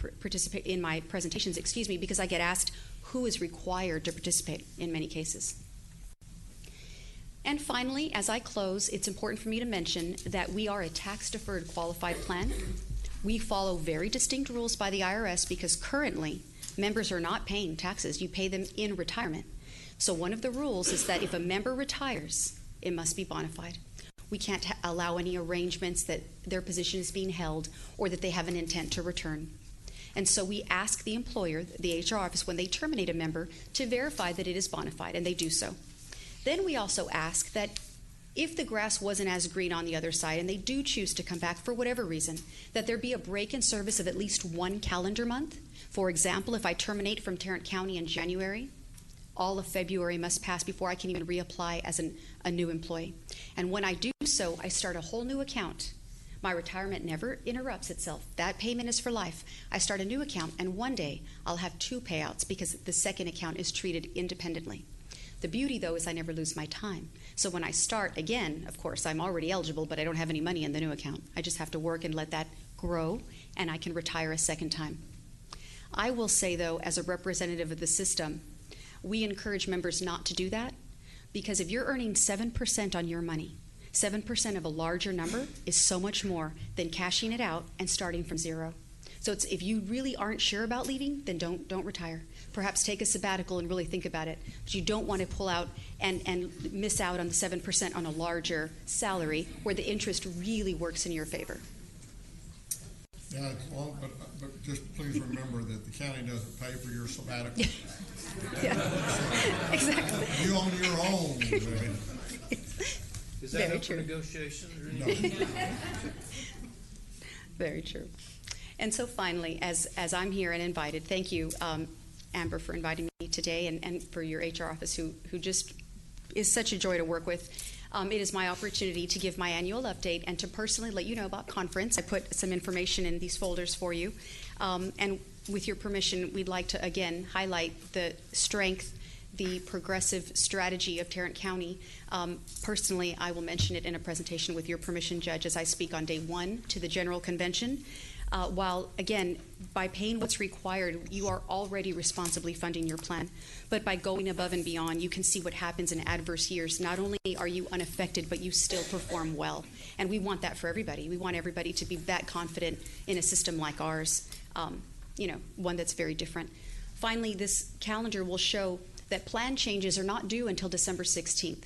presentations, because I get asked who is required to participate in many cases. And finally, as I close, it's important for me to mention that we are a tax-deferred qualified plan. We follow very distinct rules by the IRS because currently members are not paying taxes. You pay them in retirement. So one of the rules is that if a member retires, it must be bona fide. We can't allow any arrangements that their position is being held or that they have an intent to return. And so we ask the employer, the HR office, when they terminate a member, to verify that it is bona fide, and they do so. Then we also ask that if the grass wasn't as green on the other side and they do choose to come back for whatever reason, that there be a break in service of at least 1 calendar month. For example, if I terminate from Tarrant County in January, all of February must pass before I can even reapply as a new employee. And when I do so, I start a whole new account. My retirement never interrupts itself. That payment is for life. I start a new account, and one day I'll have 2 payouts because the second account is treated independently. The beauty, though, is I never lose my time. So when I start again, of course, I'm already eligible, but I don't have any money in the new account. I just have to work and let that grow, and I can retire a second time. I will say, though, as a representative of the system, we encourage members not to do that, because if you're earning 7% on your money, 7% of a larger number is so much more than cashing it out and starting from zero. So if you really aren't sure about leaving, then don't retire. Perhaps take a sabbatical and really think about it. But you don't want to pull out and miss out on the 7% on a larger salary where the interest really works in your favor. Yeah, well, but just please remember that the county doesn't pay for your sabbatical. Yeah, exactly. You on your own. Is that Very up for true. negotiation? No. Very true. And so finally, as I'm here and invited, thank you, Amber, for inviting me today, and for your HR office, who just is such a joy to work with. It is my opportunity to give my annual update and to personally let you know about conference. I put some information in these folders for you. And with your permission, we'd like to, again, highlight the strength, the progressive strategy of Tarrant County. Personally, I will mention it in a presentation with your permission, Judge, as I speak on day 1 to the General Convention. While, again, by paying what's required, you are already responsibly funding your plan. But by going above and beyond, you can see what happens in adverse years. Not only are you unaffected, but you still perform well. And we want that for everybody. We want everybody to be that confident in a system like ours, one that's very different. Finally, this calendar will show that plan changes are not due until December 16th.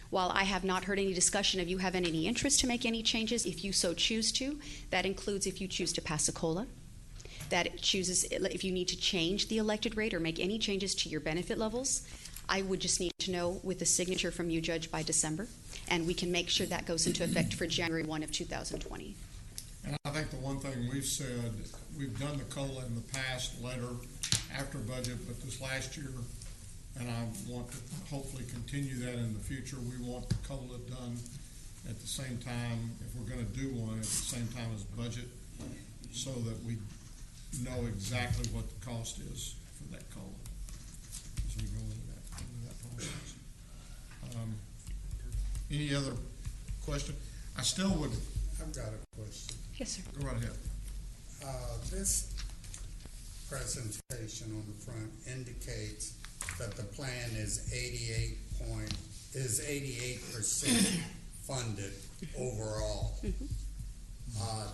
While I have not heard any discussion of you having any interest to make any changes, if you so choose to, that includes if you choose to pass a COLA, that it chooses if you need to change the elected rate or make any changes to your benefit levels. I would just need to know with a signature from you, Judge, by December, and we can make sure that goes into effect for January 1 of 2020. And I think the one thing we've said, we've done the COLA in the past, later, after budget, but this last year, and I want to hopefully continue that in the future. We want the COLA done at the same time, if we're going to do one, at the same time as budget, so that we know exactly what the cost is for that COLA as we go into that process. Any other question? I still would. I've got a question. Yes, sir. Go right ahead. This presentation on the front indicates that the plan is 88% funded overall.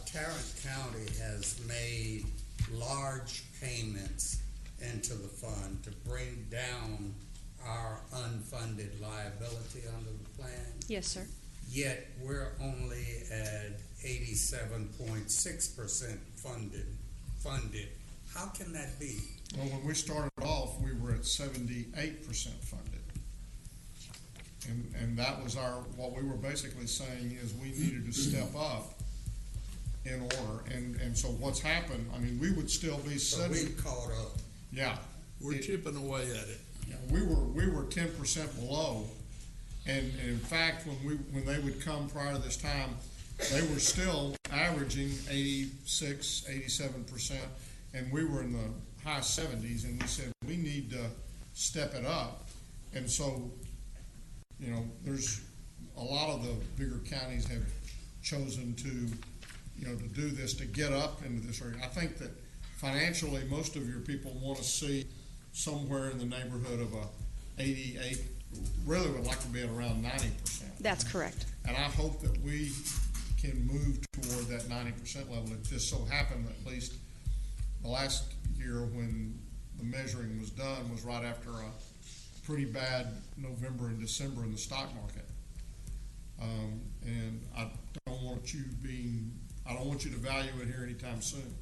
Tarrant County has made large payments into the fund to bring down our unfunded liability under the plan. Yes, sir. Yet we're only at 87.6% funded. How can that be? Well, when we started off, we were at 78% funded. And that was what we were basically saying is we needed to step up in order. And so what's happened, I mean, we would still be So we caught up. Yeah. We're chipping away at it. Yeah, we were 10% below. And in fact, when they would come prior to this time, they were still averaging 86, 87%, and we were in the high 70s, and we said we need to step it up. And so, there's a lot of the bigger counties have chosen to do this, to get up into this area. I think that financially, most of your people want to see somewhere in the neighborhood of a 88, really would like to be at around 90%. That's correct. And I hope that we can move toward that 90% level. It just so happened that at least the last year when the measuring was done was right after a pretty bad November and December in the stock market. And I don't want you to value it here anytime soon.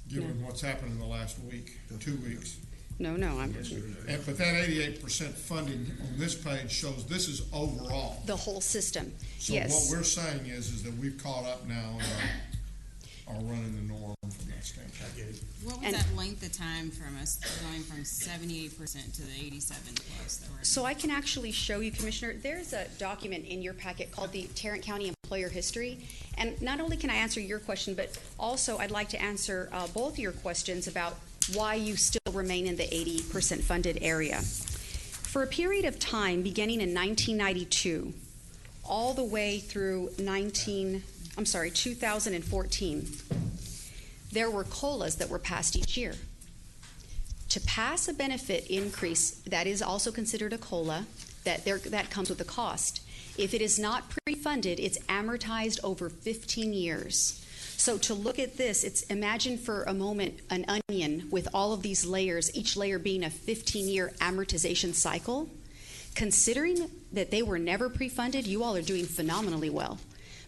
Given what's happened in the last week, 2 weeks. No, I'm. But that 88% funding on this page shows this is overall. The whole system, So yes. what we're saying is that we've caught up now and are running the norm from that standpoint. What was that length of time from us going from 78% to the 87 plus that we're? So I can actually show you, Commissioner, there's a document in your packet called the Tarrant County Employer History. And not only can I answer your question, but also I'd like to answer both your questions about why you still remain in the 80% funded area. For a period of time beginning in 1992 all the way through 2014, there were COLAs that were passed each year. To pass a benefit increase that is also considered a COLA, that comes with a cost. If it is not pre-funded, it's amortized over 15 years. So to look at this, imagine for a moment an onion with all of these layers, each layer being a 15-year amortization cycle. Considering that they were never pre-funded, you all are doing phenomenally well.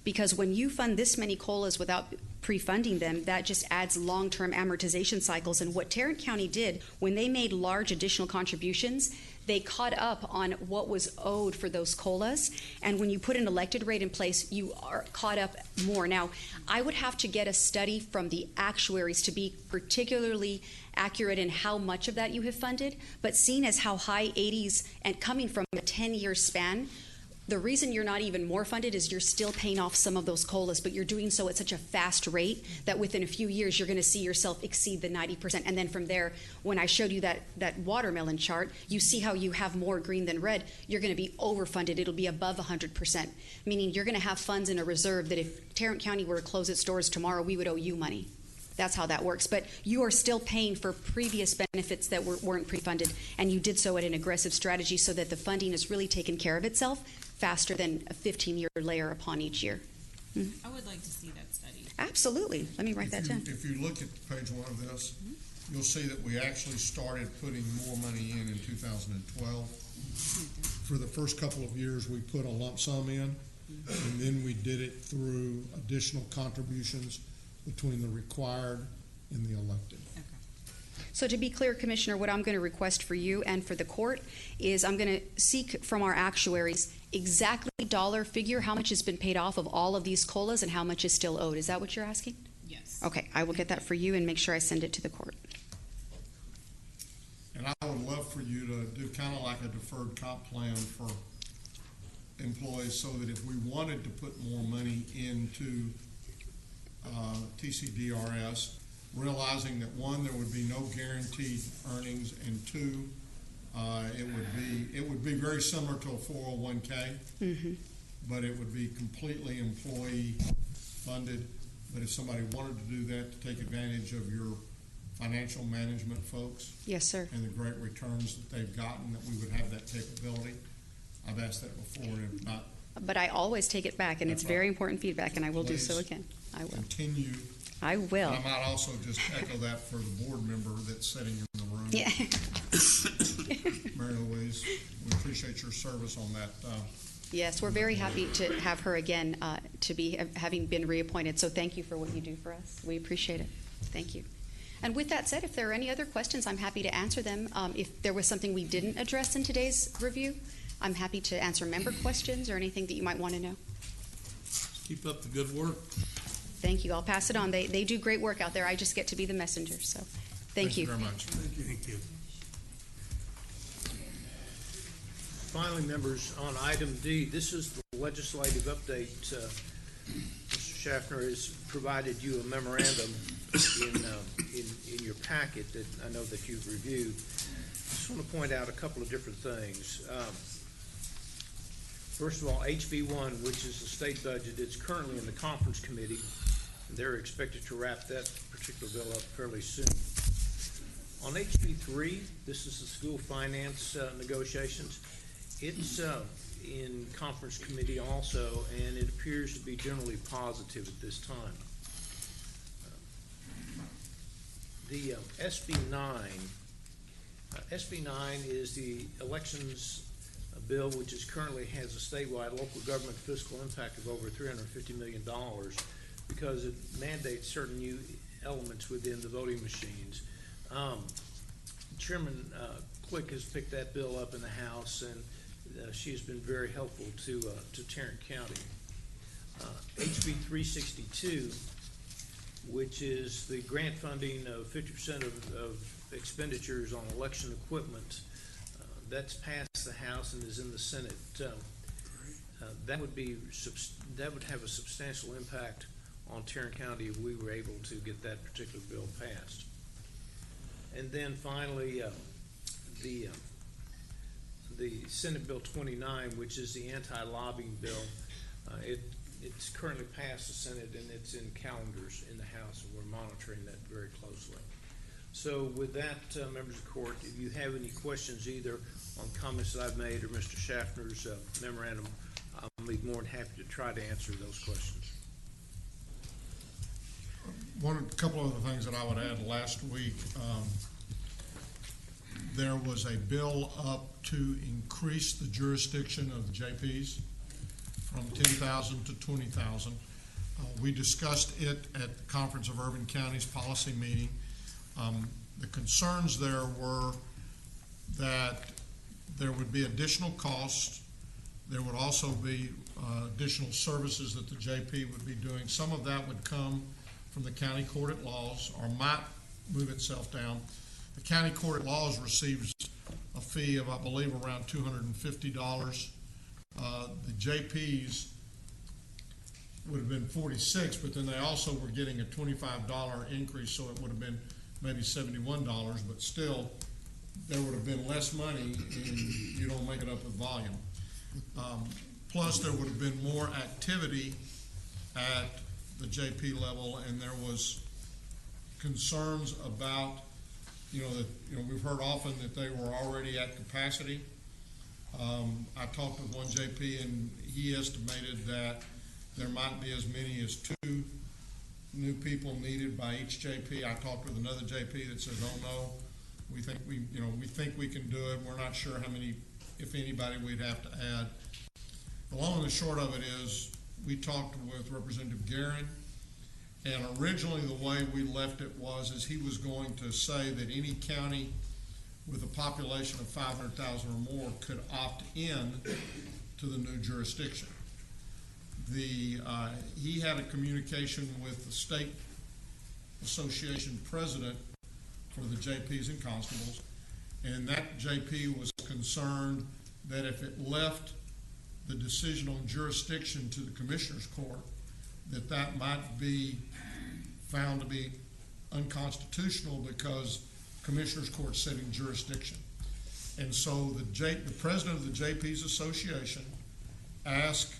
Because when you fund this many COLAs without pre-funding them, that just adds long-term amortization cycles. And what Tarrant County did, when they made large additional contributions, they caught up on what was owed for those COLAs. And when you put an elected rate in place, you are caught up more. Now, I would have to get a study from the actuaries to be particularly accurate in how much of that you have funded. But seeing as how high 80s and coming from a 10-year span, the reason you're not even more funded is you're still paying off some of those COLAs, but you're doing so at such a fast rate that within a few years you're going to see yourself exceed the 90%. And then from there, when I showed you that watermelon chart, you see how you have more green than red. You're going to be overfunded. It'll be above 100%, meaning you're going to have funds in a reserve that if Tarrant County were to close its doors tomorrow, we would owe you money. That's how that works. But you are still paying for previous benefits that weren't pre-funded, and you did so at an aggressive strategy so that the funding has really taken care of itself faster than a 15-year layer upon each year. I would like to see that study. Absolutely. Let me write that down. If you look at page 1 of this, you'll see that we actually started putting more money in 2012. For the first couple of years, we put a lump sum in, and then we did it through additional contributions between the required and the elected. So to be clear, Commissioner, what I'm going to request for you and for the court is I'm going to seek from our actuaries exactly dollar figure how much has been paid off of all of these COLAs and how much is still owed. Is that what you're asking? Yes. Okay, I will get that for you and make sure I send it to the court. And I would love for you to do kind of like a deferred comp plan for employees so that if we wanted to put more money into TCDRS, realizing that one, there would be no guaranteed earnings, and two, it would be very similar to a 401k, but it would be completely employee funded. But if somebody wanted to do that to take advantage of your financial management folks, yes, sir, and the great returns that they've gotten, that we would have that capability. I've asked that before, and if not, but I always take it back, and it's very important feedback, and I will do so Please again. I will. Continue. I will. And I might also just echo that for the board member that's sitting in the room. Yeah. Mary Louise, we appreciate your service on that. Yes, we're very happy to have her again, to be having been reappointed. So thank you for what you do for us. We appreciate it. Thank you. And with that said, if there are any other questions, I'm happy to answer them. If there was something we didn't address in today's review, I'm happy to answer member questions or anything that you might want to know. Keep up the good work. Thank you. I'll pass it on. They do great work out there. I just get to be the messenger. So thank you. Thank you very much. Thank you. Finally, members, on item D, this is the legislative update. Mr. Schaffner has provided you a memorandum in your packet that I know that you've reviewed. I just want to point out a couple of different things. First of all, HB1, which is the state budget, it's currently in the conference committee. They're expected to wrap that particular bill up fairly soon. On HB3, this is the school finance negotiations. It's in conference committee also, and it appears to be generally positive at this time. The SB9 is the elections a bill which is currently has a statewide local government fiscal impact of over $350 million because it mandates certain new elements within the voting machines. Chairman Quick has picked that bill up in the House, and she has been very helpful to Tarrant County. HB 362, which is the grant funding of 50% of expenditures on election equipment, that's passed the House and is in the Senate. That would have a substantial impact on Tarrant County if we were able to get that particular bill passed. And then finally, the Senate Bill 29, which is the anti-lobbying bill, it's currently passed the Senate and it's in calendars in the House, and we're monitoring that very closely. So with that, members of the court, if you have any questions either on comments that I've made or Mr. Schaffner's memorandum, I'll be more than happy to try to answer those questions. A couple of the things that I would add. Last week, there was a bill up to increase the jurisdiction of the JPs from 10,000 to 20,000. We discussed it at the Conference of Urban Counties policy meeting. The concerns there were that there would be additional costs. There would also be additional services that the JP would be doing. Some of that would come from the county court at laws or might move itself down. The county court at laws receives a fee of, I believe, around $250. The JPs would have been $46, but then they also were getting a $25 increase, so it would have been maybe $71, but still there would have been less money and you don't make it up with volume. Plus there would have been more activity at the JP level, and there was concerns about, we've heard often that they were already at capacity. I talked with one JP and he estimated that there might be as many as 2 new people needed by each JP. I talked with another JP that says, "Oh no, we think we can do it. We're not sure how many, if anybody, we'd have to add." The long and the short of it is, we talked with Representative Guerin, and originally the way we left it is he was going to say that any county with a population of 500,000 or more could opt in to the new jurisdiction. He had a communication with the state association president for the JPs and constables, and that JP was concerned that if it left the decision on jurisdiction to the commissioner's court, that might be found to be unconstitutional because commissioner's court setting jurisdiction. And so the president of the JPs Association asked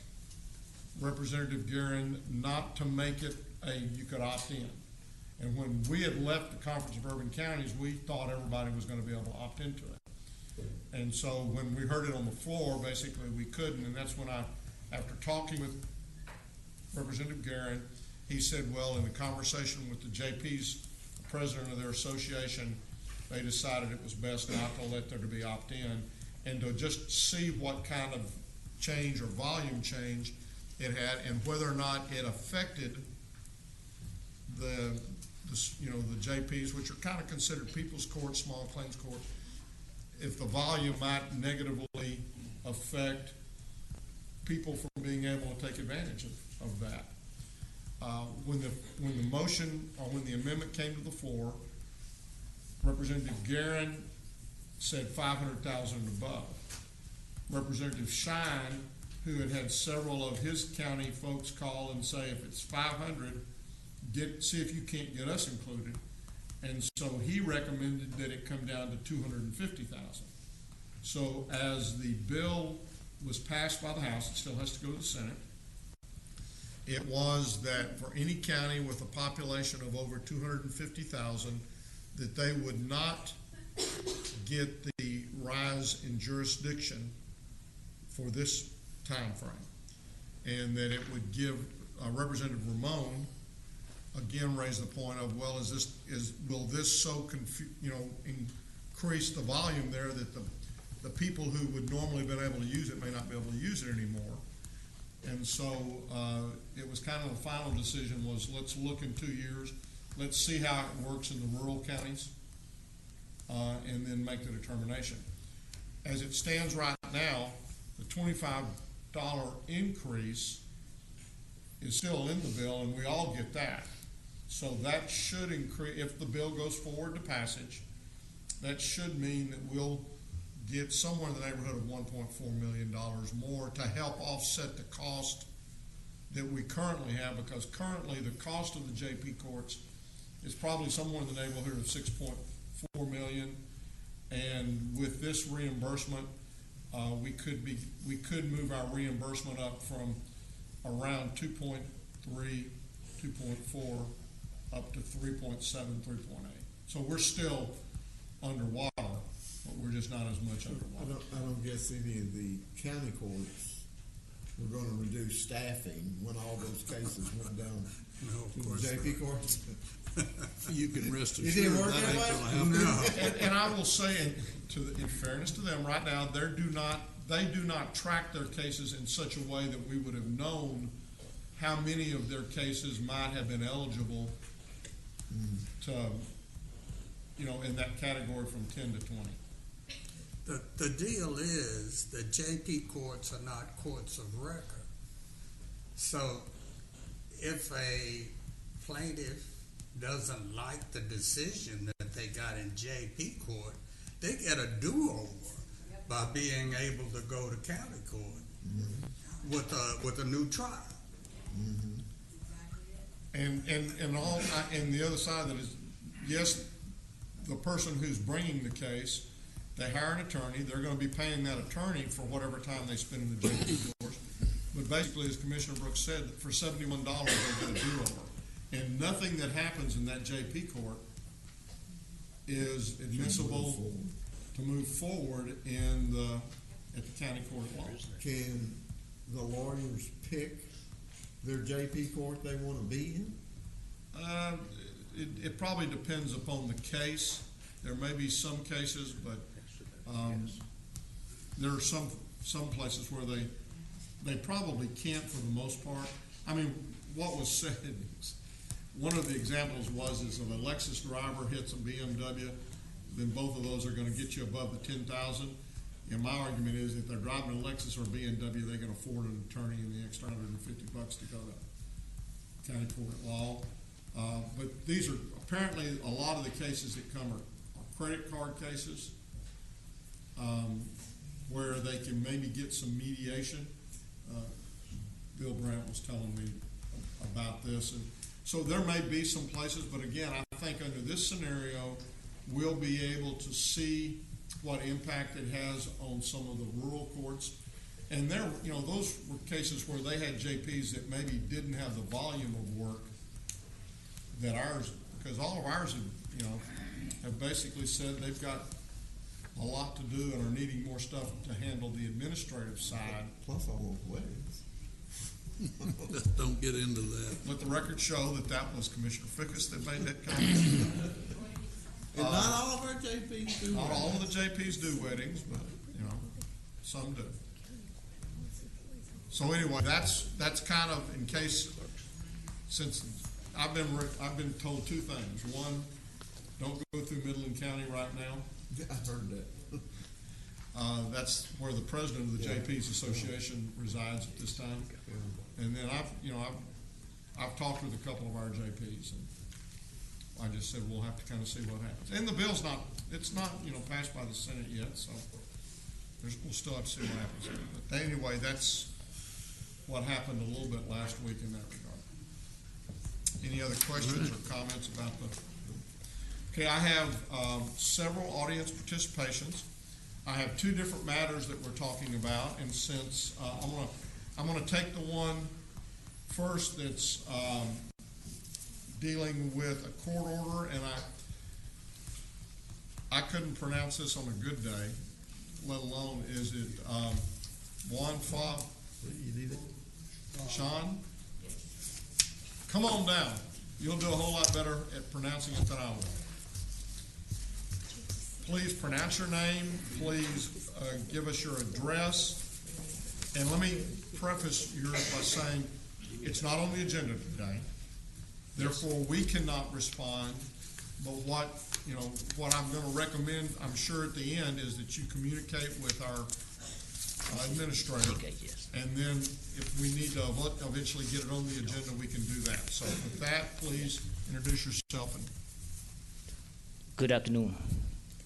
Representative Guerin not to make it you could opt in. And when we had left the Conference of Urban Counties, we thought everybody was going to be able to opt into it. And so when we heard it on the floor, basically we couldn't, and that's when after talking with Representative Guerin, he said, well, in the conversation with the JPs, the president of their association, they decided it was best not to let there to be opt-in and to just see what kind of change or volume change it had and whether or not it affected the JPs, which are kind of considered people's court, small claims court, if the volume might negatively affect people from being able to take advantage of that. When the motion or when the amendment came to the floor, Representative Guerin said 500,000 and above. Representative Shine, who had several of his county folks call and say, if it's 500, see if you can't get us included. And so he recommended that it come down to 250,000. So as the bill was passed by the House, it still has to go to the Senate. It was that for any county with a population of over 250,000, that they would not get the rise in jurisdiction for this time frame, and that it would give Representative Ramon again raise the point of, well, will this so increase the volume there that the people who would normally have been able to use it may not be able to use it anymore. And so it was kind of the final decision was, let's look in 2 years, let's see how it works in the rural counties, and then make the determination. As it stands right now, the $25 increase is still in the bill, and we all get that. So that should increase, if the bill goes forward to passage, that should mean that we'll get somewhere in the neighborhood of $1.4 million more to help offset the cost that we currently have, because currently the cost of the JP courts is probably somewhere in the neighborhood of $6.4 million, and with this reimbursement, we could move our reimbursement up from around 2.3, 2.4 up to 3.7, 3.8. So we're still underwater, but we're just not as much underwater. I don't guess any of the county courts were going to reduce staffing when all those cases went down to the JP courts. You can rest It assured didn't work that ain't that gonna way? happen. And I will say, in fairness to them, right now, they do not track their cases in such a way that we would have known how many of their cases might have been eligible to, in that category from 10 to 20. The deal is that JP courts are not courts of record. So if a plaintiff doesn't like the decision that they got in JP court, they get a do-over by being able to go to county court with a new trial. And the other side of that is, yes, the person who's bringing the case, they hire an attorney. They're going to be paying that attorney for whatever time they spend in the JP courts. But basically, as Commissioner Brooks said, for $71, they get a do-over. And nothing that happens in that JP court is admissible to move forward at the county court of law. Can the lawyers pick their JP court they want to be in? It probably depends upon the case. There may be some cases, but there are some places where they probably can't for the most part. I mean, what was said is, one of the examples is if a Lexus driver hits a BMW, then both of those are going to get you above the 10,000. And my argument is, if they're driving a Lexus or a BMW, they can afford an attorney and the extra $150 to go to county court at law. But these are apparently a lot of the cases that come are credit card cases, where they can maybe get some mediation. Bill Brandt was telling me about this, and so there may be some places, but again, I think under this scenario, we'll be able to see what impact it has on some of the rural courts. And there, those were cases where they had JPs that maybe didn't have the volume of work that ours, because all of ours have basically said they've got a lot to do and are needing more stuff to handle the administrative side. Plus all those weddings. Don't get into that. Let the record show that was Commissioner Fickus that made that comment. And not all of our JPs do. Not all of the JPs do weddings, but some do. So anyway, that's kind of in case, since I've been told two things. One, don't go through Midland County right now. I heard that. That's where the president of the JP's Association resides at this time. And then I've talked with a couple of our JPs, and I just said we'll have to kind of see what happens. And the bill's not passed by the Senate yet, so we'll still have to see what happens. But anyway, that's what happened a little bit last week in that regard. Any other questions or comments about Okay, I have several audience participations. I have two different matters that we're talking about, and since I'm gonna take the one first that's dealing with a court order, and I couldn't pronounce this on a good day, let alone is it Juan Fa? You need it? Sean? Come on down. You'll do a whole lot better at pronouncing it than I will. please pronounce your name. Please give us your address. And let me preface yours by saying it's not on the agenda today. Therefore, we cannot respond. But what I'm going to recommend, I'm sure at the end, is that you communicate with our administrator. Okay, yes. And then if we need to eventually get it on the agenda, we can do that. So with that, please introduce yourself. And Good afternoon.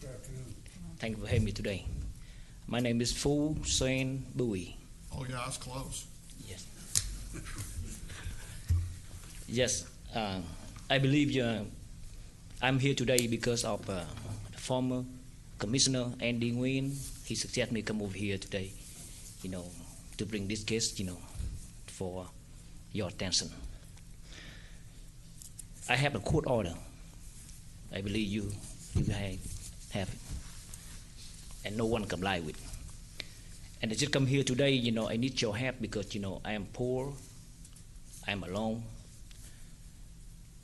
Good afternoon. Thank you for having me today. My name is Phu Xuan Bui. Oh, yeah, that's close. Yes. Yes, I believe I'm here today because of the former Commissioner Andy Nguyen. He suggested me come over here today, to bring this case, for your attention. I have a court order. I believe you have it, and no one comply with. And I just come here today, I need your help because, I am poor, I am alone,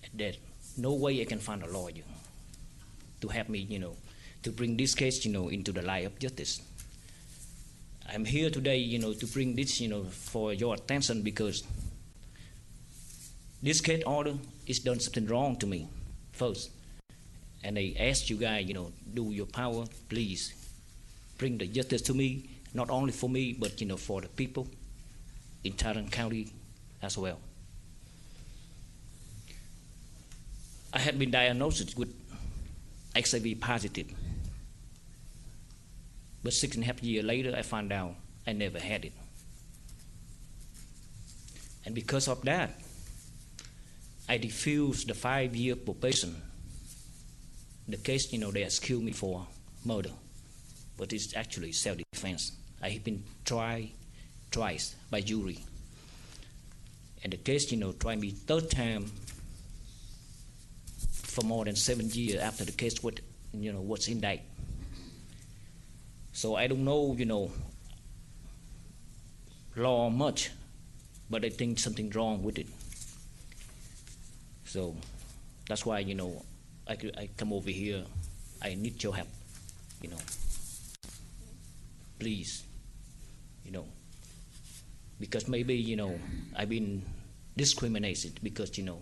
and there's no way I can find a lawyer to help me, to bring this case, into the light of justice. I'm here today, to bring this, for your attention because this case order is done something wrong to me first. And I ask you guys, do your power, please bring the justice to me, not only for me, but, for the people in Tarrant County as well. I had been diagnosed with HIV positive. But 6.5 years later, I found out I never had it. And because of that, I refused the 5-year probation. The case, they accused me for murder, but it's actually self-defense. I have been tried twice by jury. And the case, tried me 3rd time for more than 7 years after the case was indicted. So I don't know, law much, but I think something wrong with it. So that's why, I come over here. I need your help, please, because maybe, I've been discriminated because, the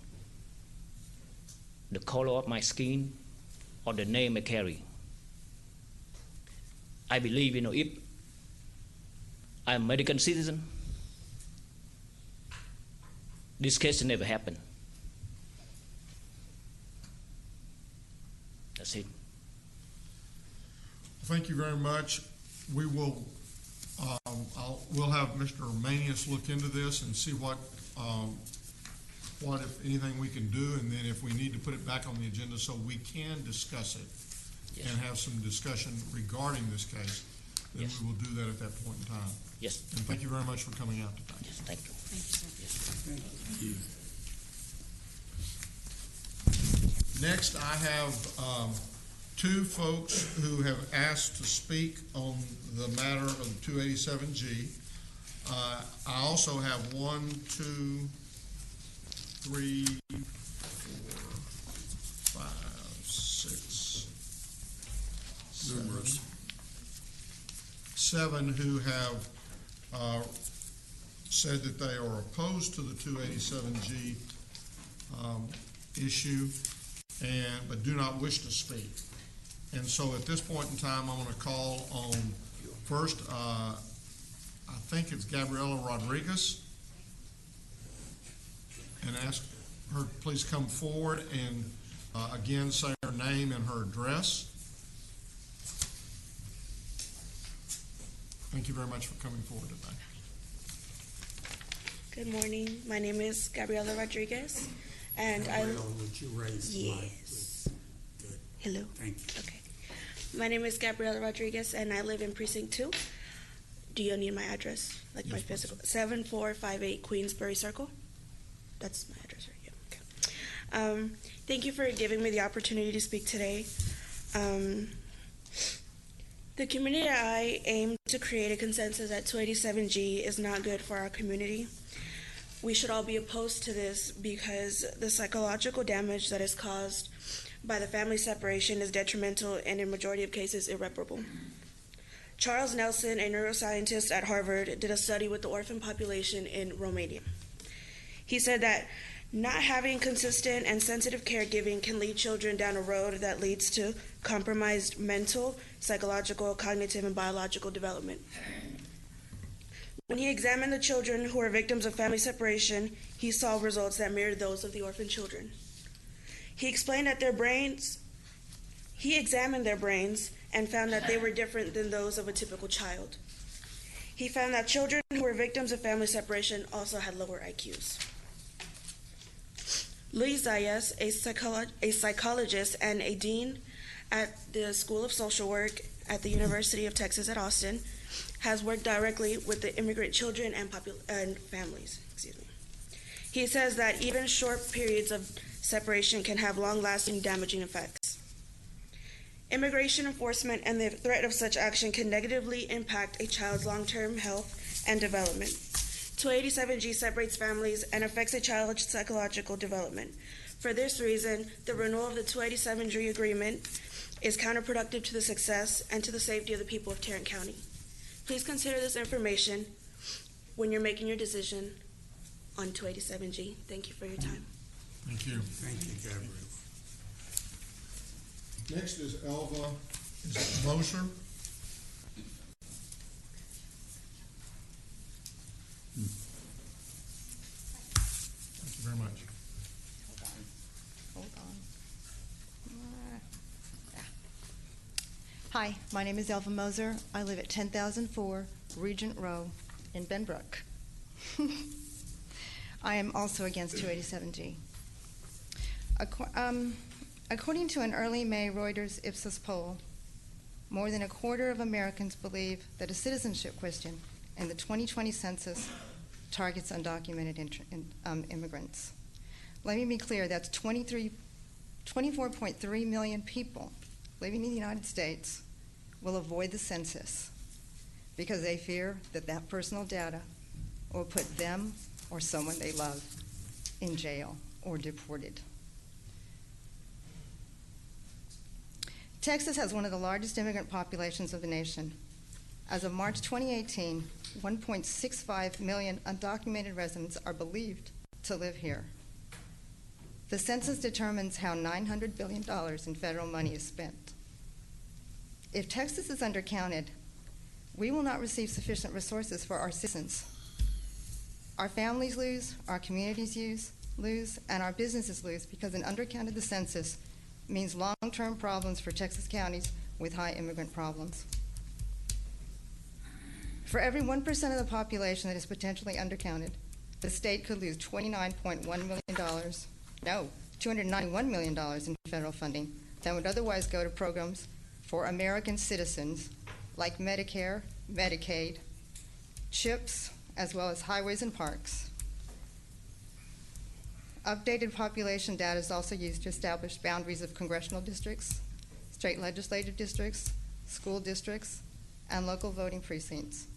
color of my skin or the name I carry. I believe, if I'm American citizen, this case never happened. That's it. Thank you very much. We will, we'll have Mr. Manius look into this and see what if anything we can do, and then if we need to put it back on the agenda so we can discuss it. Yes. And have some discussion regarding this case, then yes, we will do that at that point in time. Yes. And thank you very much for coming out today. Yes, thank you. Thank you, sir. Thank you. Next, I have 2 folks who have asked to speak on the matter of the 287G. I also have 1, 2, 3, 4, 5, 6, numerous 7 who have said that they are opposed to the 287G issue, but do not wish to speak. And so at this point in time, I'm going to call on first, I think it's Gabriela Rodriguez, and ask her to please come forward and again say her name and her address. Thank you very much for coming forward today. Good morning. My name is Gabriela Rodriguez, and Gabriela, would you raise the mic, yes. Good. Hello. Thank you. Okay. My name is Gabriela Rodriguez, and I live in Precinct 2. Do you need my address, like yes, my physical? 7458 Queensbury Circle. That's my address right here. Okay. Thank you for giving me the opportunity to speak today. The community I aim to create a consensus that 287G is not good for our community. We should all be opposed to this because the psychological damage that is caused by the family separation is detrimental and in majority of cases irreparable. Charles Nelson, a neuroscientist at Harvard, did a study with the orphan population in Romania. He said that not having consistent and sensitive caregiving can lead children down a road that leads to compromised mental, psychological, cognitive, and biological development. When he examined the children who were victims of family separation, he saw results that mirrored those of the orphan children. He examined their brains and found that they were different than those of a typical child. He found that children who were victims of family separation also had lower IQs. Luis Zayas, a psychologist and a dean at the School of Social Work at the University of Texas at Austin, has worked directly with the immigrant children and families. He says that even short periods of separation can have long-lasting damaging effects. Immigration enforcement and the threat of such action can negatively impact a child's long-term health and development. 287G separates families and affects a child's psychological development. For this reason, the renewal of the 287G agreement is counterproductive to the success and to the safety of the people of Tarrant County. Please consider this information when you're making your decision on 287G. Thank you for your time. Thank you. Thank you, Gabriel. Next is Elva Moser. Thank you very much. Hold on. Hi, my name is Elva Moser. I live at 10,004 Regent Row in Benbrook. I am also against 287G. According to an early May Reuters Ipsos poll, more than a quarter of Americans believe that a citizenship question in the 2020 census targets undocumented immigrants. Let me be clear, that's 24.3 million people living in the United States will avoid the census because they fear that that personal data will put them or someone they love in jail or deported. Texas has one of the largest immigrant populations of the nation. As of March 2018, 1.65 million undocumented residents are believed to live here. The census determines how $900 billion in federal money is spent. If Texas is undercounted, we will not receive sufficient resources for our citizens. Our families lose, our communities lose, and our businesses lose because an undercounted the census means long-term problems for Texas counties with high immigrant problems. For every 1% of the population that is potentially undercounted, the state could lose $291 million in federal funding that would otherwise go to programs for American citizens like Medicare, Medicaid, CHIPS, as well as highways and parks. Updated population data is also used to establish boundaries of congressional districts, state legislative districts, school districts, and local voting precincts.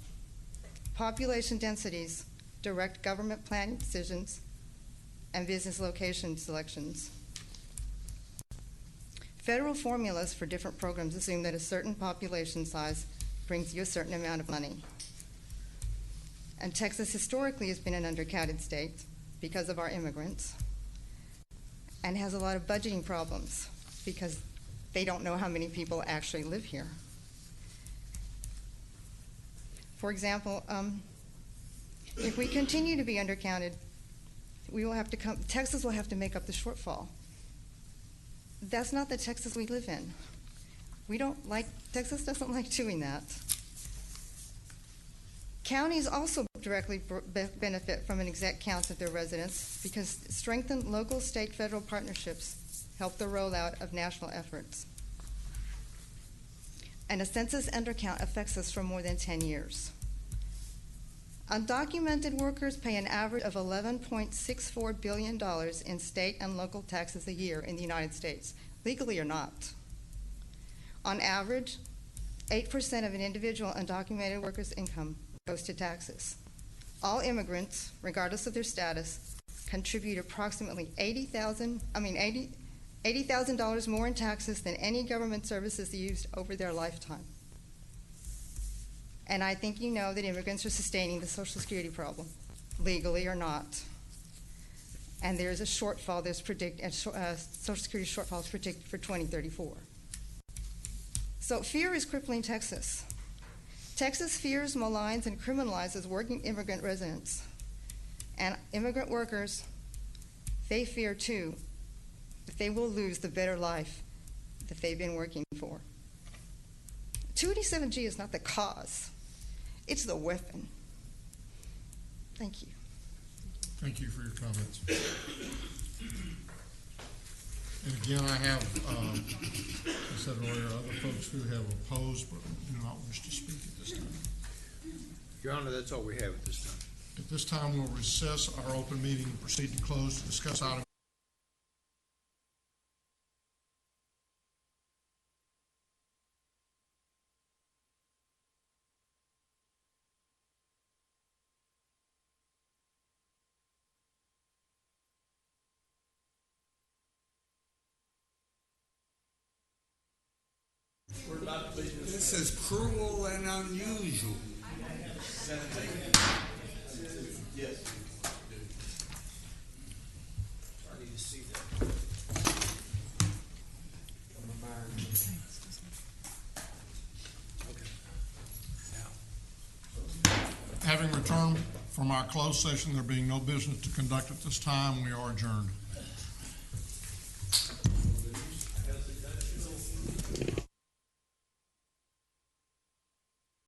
Population densities direct government planning decisions and business location selections. Federal formulas for different programs assume that a certain population size brings you a certain amount of money. And Texas historically has been an undercounted state because of our immigrants and has a lot of budgeting problems because they don't know how many people actually live here. For example, if we continue to be undercounted, Texas will have to make up the shortfall. That's not the Texas we live in. Texas doesn't like doing that. Counties also directly benefit from an exact count of their residents because strengthened local, state, federal partnerships help the rollout of national efforts. And a census undercount affects us for more than 10 years. Undocumented workers pay an average of $11.64 billion in state and local taxes a year in the United States, legally or not. On average, 8% of an individual undocumented worker's income goes to taxes. All immigrants, regardless of their status, contribute approximately $80 $80,000 more in taxes than any government services used over their lifetime. And I think you know that immigrants are sustaining the Social Security problem, legally or not. And there is a shortfall Social Security shortfall is predicted for 2034. So fear is crippling Texas. Texas fears, maligns, and criminalizes working immigrant residents. And immigrant workers, they fear too that they will lose the better life that they've been working for. 287G is not the cause, it's the weapon. Thank you. Thank you for your comments. And again, I have, I said earlier, other folks who have opposed but do not wish to speak at this time. Your Honor, that's all we have at this time. At this time, we'll recess our open meeting and proceed to close to discuss item. This is cruel and unusual. Having returned from our closed session, there being no business to conduct at this time, we are adjourned.